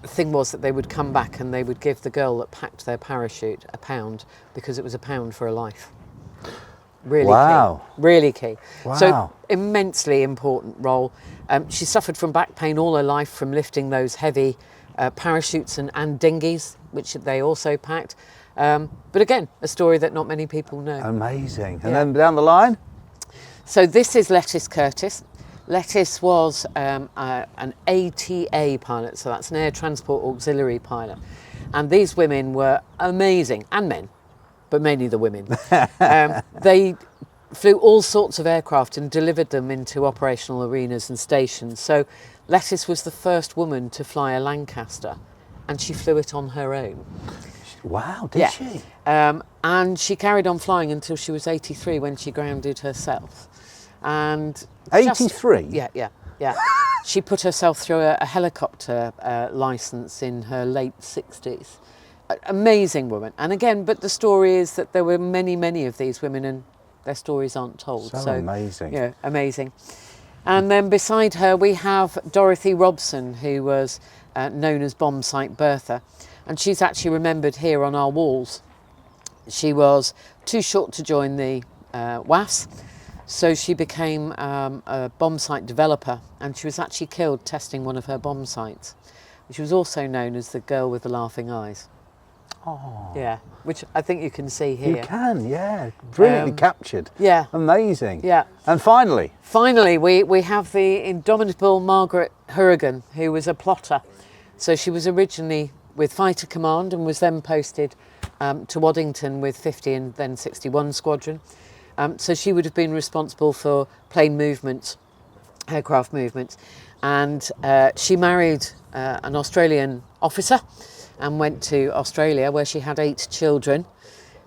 thing was that they would come back and they would give the girl that packed their parachute £1, because it was £1 for a life. Really Wow. key. Really key. Wow. So immensely important role. She suffered from back pain all her life from lifting those heavy parachutes and dinghies, which they also packed. But again, a story that not many people know. Amazing. And then down the line? So this is Lettice Curtis. Lettice was an ATA pilot, so that's an Air Transport Auxiliary pilot. And these women were amazing, and men, but mainly the women. They flew all sorts of aircraft and delivered them into operational arenas and stations. So Lettice was the first woman to fly a Lancaster, and she flew it on her own. Wow, did she? And she carried on flying until she was 83 when she grounded herself. And 83? Yeah. She put herself through a helicopter licence in her late 60s. Amazing woman. And again, but the story is that there were many, many of these women, and their stories aren't told. So amazing. Yeah, amazing. And then beside her we have Dorothy Robson, who was known as Bomb Site Bertha. And she's actually remembered here on our walls. She was too short to join the WAFs, so she became a bomb site developer, and she was actually killed testing one of her bomb sites. She was also known as the girl with the laughing eyes. Oh. Yeah, which I think you can see here. You can, yeah. Brilliantly captured. Yeah. Amazing. Yeah. And finally? Finally, we have the indomitable Margaret Hurrigan, who was a plotter. So she was originally with Fighter Command and was then posted to Waddington with 50 and then 61 Squadron. So she would have been responsible for plane movements, aircraft movements. And she married an Australian officer and went to Australia, where she had 8 children.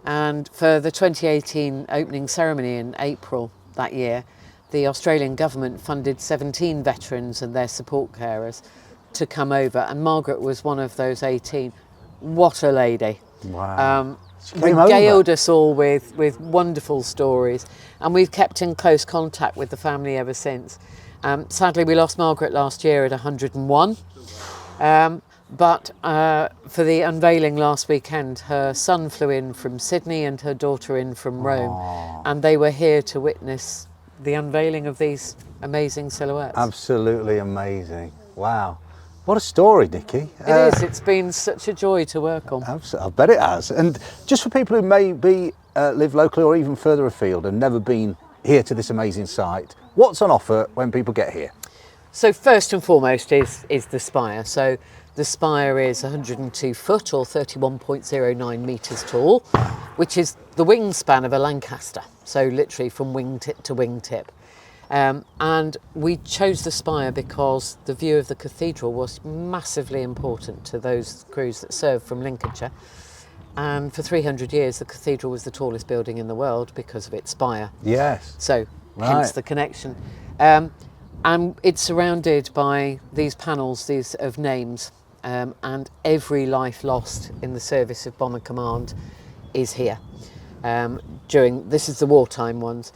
And for the 2018 opening ceremony in April that year, the Australian government funded 17 veterans and their support carers to come over, and Margaret was one of those 18. What a lady. Wow. Regaled us all with wonderful stories, and we've kept in close contact with the family ever since. Sadly, we lost Margaret last year at 101, but for the unveiling last weekend, her son flew in from Sydney and her daughter in from Rome, and they were here to witness the unveiling of these amazing silhouettes. Absolutely amazing. Wow. What a story, Nikki. It is. It's been such a joy to work on. I bet it has. And just for people who maybe live locally or even further afield and never been here to this amazing site, what's on offer when people get here? So first and foremost is the spire. So the spire is 102 foot or 31.09 metres tall, which is the wingspan of a Lancaster. So literally from wingtip to wingtip. And we chose the spire because the view of the cathedral was massively important to those crews that served from Lincolnshire. And for 300 years, the cathedral was the tallest building in the world because of its spire. Yes. So, hence the connection. And it's surrounded by these panels, these of names, and every life lost in the service of Bomber Command is here. This is the wartime ones.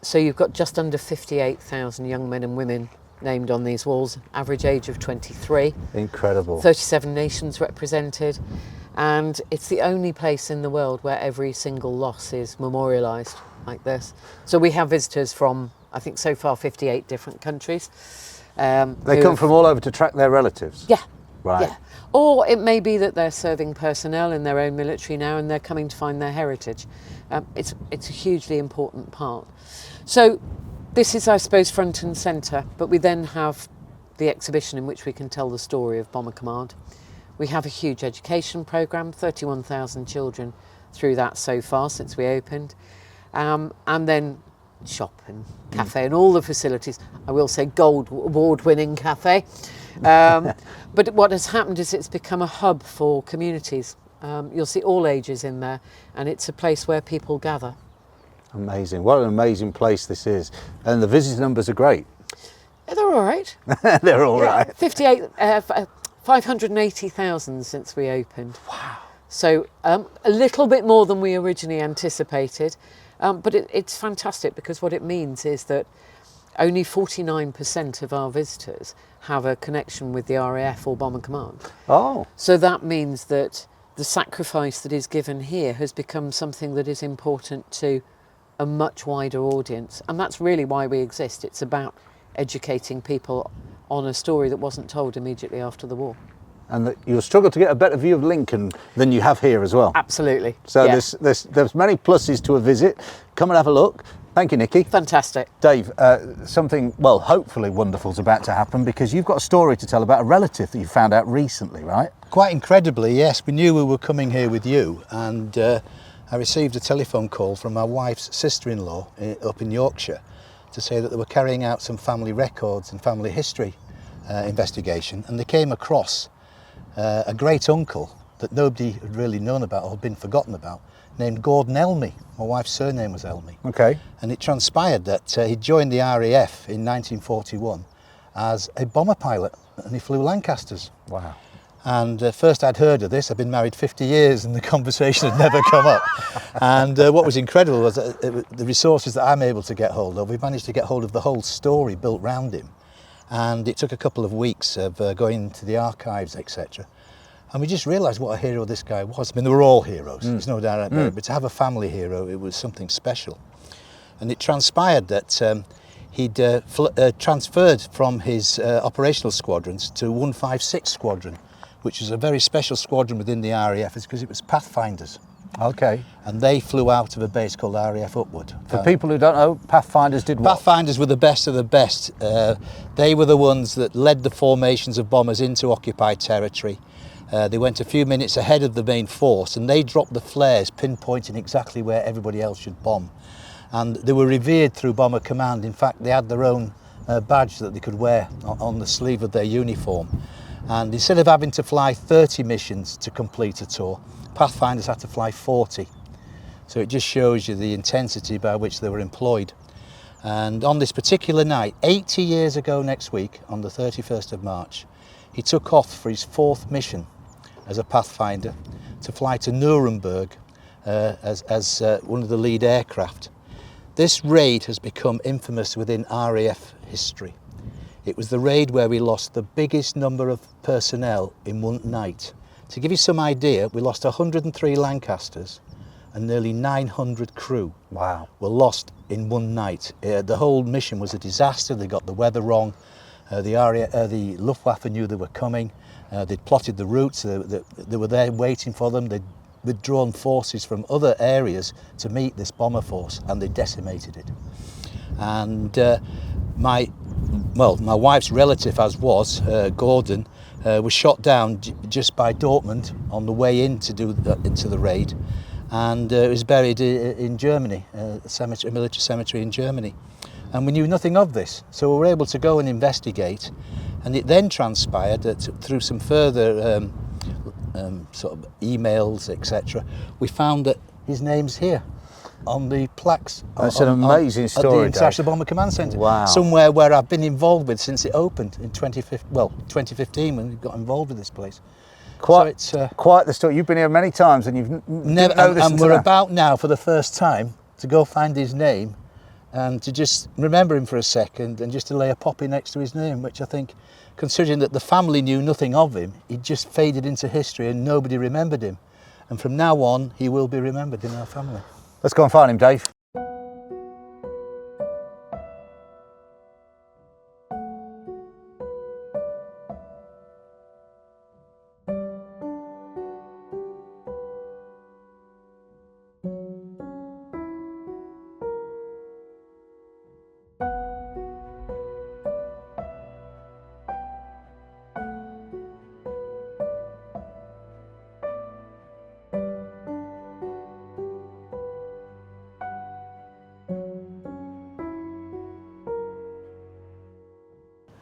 So you've got just under 58,000 young men and women named on these walls, average age of 23. Incredible. 37 nations represented, and it's the only place in the world where every single loss is memorialised like this. So we have visitors from, I think so far, 58 different countries. They come from all over to track their relatives? Yeah, Right. Yeah. Or it may be that they're serving personnel in their own military now and they're coming to find their heritage. It's a hugely important part. So this is, I suppose, front and centre, but we then have the exhibition in which we can tell the story of Bomber Command. We have a huge education programme, 31,000 children through that so far since we opened. And then shop and cafe and all the facilities. I will say gold award-winning cafe. But what has happened is it's become a hub for communities. You'll see all ages in there, and it's a place where people gather. Amazing. What an amazing place this is. And the visitor numbers are great. They're all right. They're all right. 580,000 since we opened. Wow. So a little bit more than we originally anticipated. But it's fantastic because what it means is that only 49% of our visitors have a connection with the RAF or Bomber Command. Oh. So that means that the sacrifice that is given here has become something that is important to a much wider audience. And that's really why we exist. It's about educating people on a story that wasn't told immediately after the war. And that you'll struggle to get a better view of Lincoln than you have here as well. Absolutely. So yeah. there's many pluses to a visit. Come and have a look. Thank you, Nikki. Fantastic. Dave, something, well, hopefully wonderful is about to happen because you've got a story to tell about a relative that you found out recently, right? Quite incredibly, yes. We knew we were coming here with you, and I received a telephone call from my wife's sister-in-law up in Yorkshire to say that they were carrying out some family records and family history investigation, and they came across a great uncle that nobody had really known about or had been forgotten about, named Gordon Elmy. My wife's surname was Elmy. Okay. And it transpired that he joined the RAF in 1941 as a bomber pilot, and he flew Lancasters. Wow. And first I'd heard of this. I've been married 50 years and the conversation had never come up. And what was incredible was that the resources that I'm able to get hold of, we managed to get hold of the whole story built round him. And it took a couple of weeks of going into the archives, etc. And we just realised what a hero this guy was. I mean, they were all heroes, there's no doubt about it, but to have a family hero, it was something special. And it transpired that he'd transferred from his operational squadrons to 156 Squadron, which is a very special squadron within the RAF, because it was Pathfinders. Okay. And they flew out of a base called RAF Upwood. For people who don't know, Pathfinders did what? Pathfinders were the best of the best. They were the ones that led the formations of bombers into occupied territory. They went a few minutes ahead of the main force, and they dropped the flares, pinpointing exactly where everybody else should bomb. And they were revered through Bomber Command. In fact, they had their own badge that they could wear on the sleeve of their uniform. And instead of having to fly 30 missions to complete a tour, Pathfinders had to fly 40. So it just shows you the intensity by which they were employed. And on this particular night, 80 years ago next week, on the 31st of March, he took off for his 4th mission as a Pathfinder to fly to Nuremberg as one of the lead aircraft. This raid has become infamous within RAF history. It was the raid where we lost the biggest number of personnel in one night. To give you some idea, we lost 103 Lancasters and nearly 900 crew. Wow. Were lost in one night. The whole mission was a disaster. They got the weather wrong. The Luftwaffe knew they were coming. They'd plotted the routes. They were there waiting for them. They'd withdrawn forces from other areas to meet this bomber force, and they decimated it. And my wife's relative, as was Gordon, was shot down just by Dortmund on the way into the raid, and was buried in Germany, a military cemetery in Germany. And we knew nothing of this, so we were able to go and investigate. And it then transpired that through some further sort of emails, etc., we found that his name's here on the plaques. That's an amazing story, at the International Bomber Command Centre. Wow. Somewhere where I've been involved with since it opened in 2015 when we got involved with this place. Quite, so it's quite the story. You've been here many times and you've never. And we're about now for the first time to go find his name and to just remember him for a second and just to lay a poppy next to his name, which I think, considering that the family knew nothing of him, he just faded into history and nobody remembered him. And from now on, he will be remembered in our family. Let's go and find him, Dave.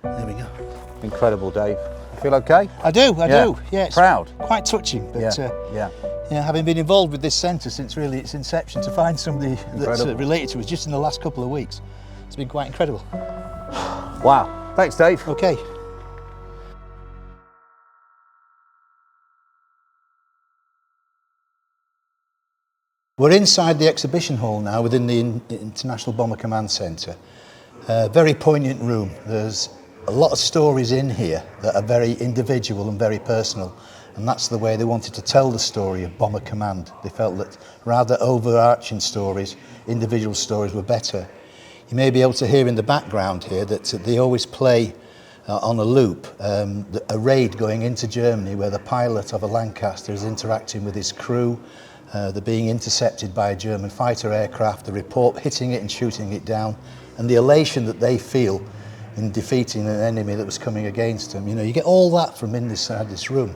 There we go. Incredible, Dave. Feel okay? I do. Yeah. Yeah, it's Proud. quite touching. But Yeah. having been involved with this centre since really its inception, to find somebody that's Incredible. related to us just in the last couple of weeks, it's been quite incredible. Wow. Thanks, Dave. Okay. We're inside the exhibition hall now within the International Bomber Command Centre. Very poignant room. There's a lot of stories in here that are very individual and very personal, and that's the way they wanted to tell the story of Bomber Command. They felt that rather overarching stories, individual stories were better. You may be able to hear in the background here that they always play on a loop a raid going into Germany where the pilot of a Lancaster is interacting with his crew. They're being intercepted by a German fighter aircraft, the report hitting it and shooting it down, and the elation that they feel in defeating an enemy that was coming against them. You know, you get all that from inside this room.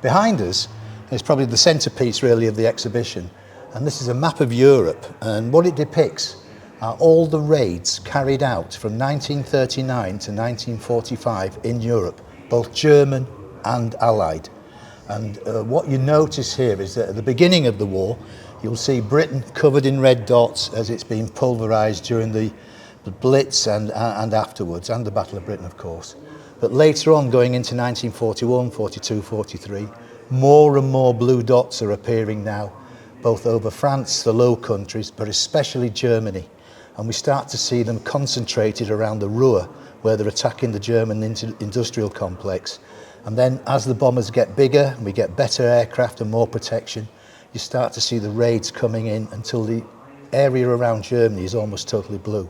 Behind us is probably the centrepiece really of the exhibition, and this is a map of Europe, and what it depicts are all the raids carried out from 1939 to 1945 in Europe, both German and Allied. And what you notice here is that at the beginning of the war, you'll see Britain covered in red dots as it's been pulverised during the Blitz and afterwards, and the Battle of Britain, of course. But later on, going into 1941, 42, 43, more and more blue dots are appearing now, both over France, the Low Countries, but especially Germany. And we start to see them concentrated around the Ruhr, where they're attacking the German industrial complex. And then as the bombers get bigger and we get better aircraft and more protection, you start to see the raids coming in until the area around Germany is almost totally blue.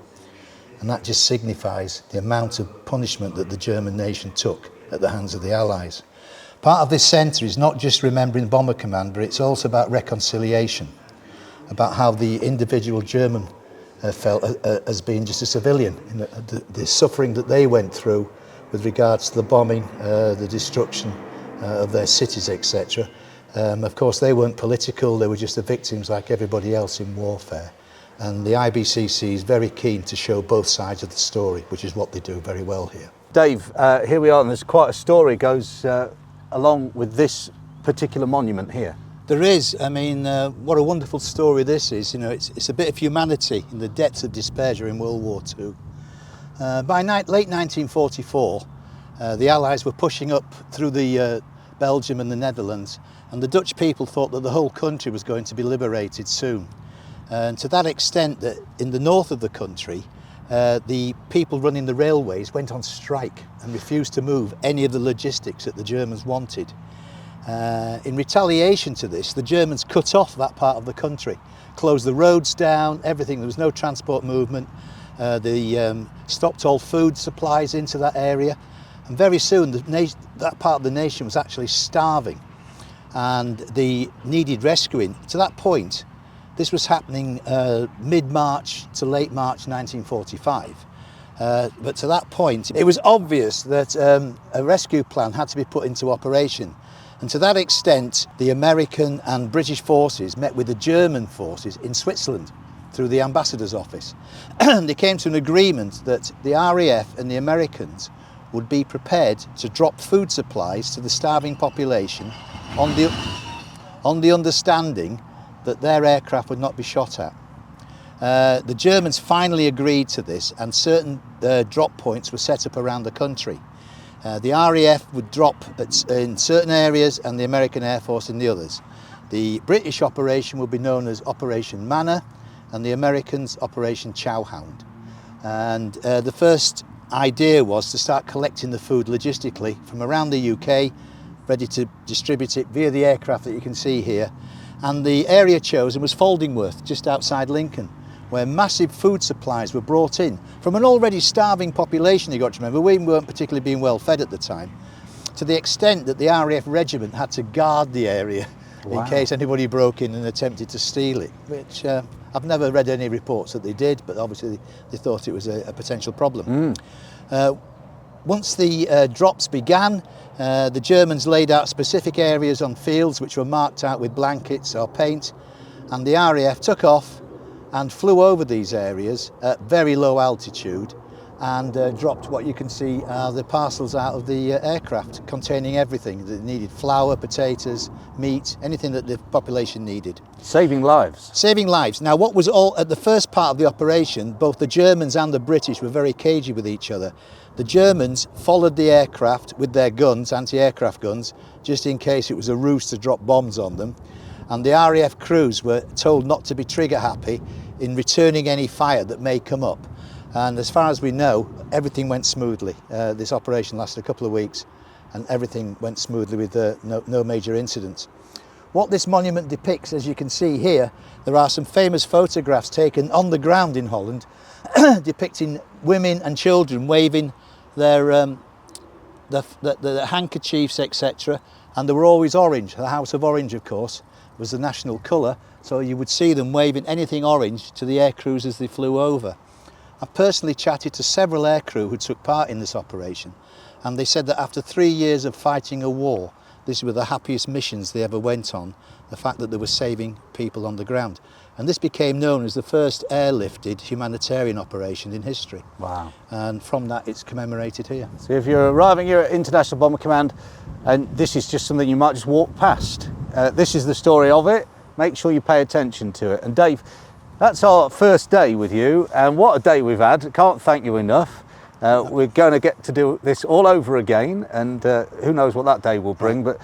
And that just signifies the amount of punishment that the German nation took at the hands of the Allies. Part of this centre is not just remembering Bomber Command, but it's also about reconciliation, about how the individual German felt as being just a civilian, the suffering that they went through with regards to the bombing, the destruction of their cities, etc. Of course, they weren't political, they were just the victims like everybody else in warfare. And the IBCC is very keen to show both sides of the story, which is what they do very well here. Dave, here we are, and there's quite a story goes along with this particular monument here. There is. I mean, what a wonderful story this is. You know, it's a bit of humanity in the depths of despair during World War II. By late 1944, the Allies were pushing up through the Belgium and the Netherlands, and the Dutch people thought that the whole country was going to be liberated soon. And to that extent that in the north of the country, the people running the railways went on strike and refused to move any of the logistics that the Germans wanted. In retaliation to this, the Germans cut off that part of the country, closed the roads down, everything. There was no transport movement. They stopped all food supplies into that area, and very soon that part of the nation was actually starving, and they needed rescuing. To that point, this was happening mid-March to late March 1945. But to that point, it was obvious that a rescue plan had to be put into operation. And to that extent, the American and British forces met with the German forces in Switzerland through the ambassador's office. They came to an agreement that the RAF and the Americans would be prepared to drop food supplies to the starving population on the understanding that their aircraft would not be shot at. The Germans finally agreed to this, and certain drop points were set up around the country. The RAF would drop in certain areas and the American Air Force in the others. The British operation would be known as Operation Manna, and the Americans Operation Chowhound. And the first idea was to start collecting the food logistically from around the UK, ready to distribute it via the aircraft that you can see here. And the area chosen was Foldingworth, just outside Lincoln, where massive food supplies were brought in from an already starving population. You've got to remember, we weren't particularly being well fed at the time, to the extent that the RAF regiment had to guard the area in case anybody broke in and attempted to steal it, which I've never read any reports that they did, but obviously they thought it was a potential problem. Once the drops began, the Germans laid out specific areas on fields which were marked out with blankets or paint, and the RAF took off and flew over these areas at very low altitude and dropped what you can see are the parcels out of the aircraft containing everything that needed: flour, potatoes, meat, anything that the population needed. Saving lives. Saving lives. Now, what was all at the first part of the operation, both the Germans and the British were very cagey with each other. The Germans followed the aircraft with their guns, anti-aircraft guns, just in case it was a ruse to drop bombs on them. And the RAF crews were told not to be trigger happy in returning any fire that may come up. And as far as we know, everything went smoothly. This operation lasted a couple of weeks and everything went smoothly with no major incidents. What this monument depicts, as you can see here, there are some famous photographs taken on the ground in Holland depicting women and children waving their the handkerchiefs, etc. And they were always orange. The House of Orange, of course, was the national colour, so you would see them waving anything orange to the air crews as they flew over. I've personally chatted to several aircrew who took part in this operation, and they said that after 3 years of fighting a war, these were the happiest missions they ever went on, the fact that they were saving people on the ground. And this became known as the first airlifted humanitarian operation in history. Wow. And from that it's commemorated here. So if you're arriving here at International Bomber Command and this is just something you might just walk past, this is the story of it. Make sure you pay attention to it. And Dave, that's our first day with you, and what a day we've had. Can't thank you enough. We're going to get to do this all over again, and who knows what that day will bring. But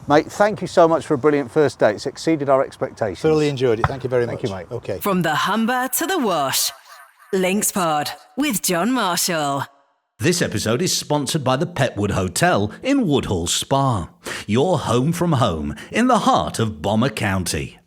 mate, thank you so much for a brilliant first day. It's exceeded our expectations. Thoroughly enjoyed it. Thank you very much. Thank you, mate. Okay. From the Humber to the Wash. Links Pod with John Marshall. This episode is sponsored by the Petwood Hotel in Woodhall Spa, your home from home in the heart of Bomber County.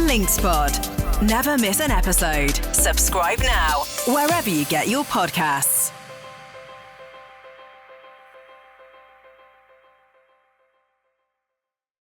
LinksPod. Never miss an episode. Subscribe now, wherever you get your podcasts.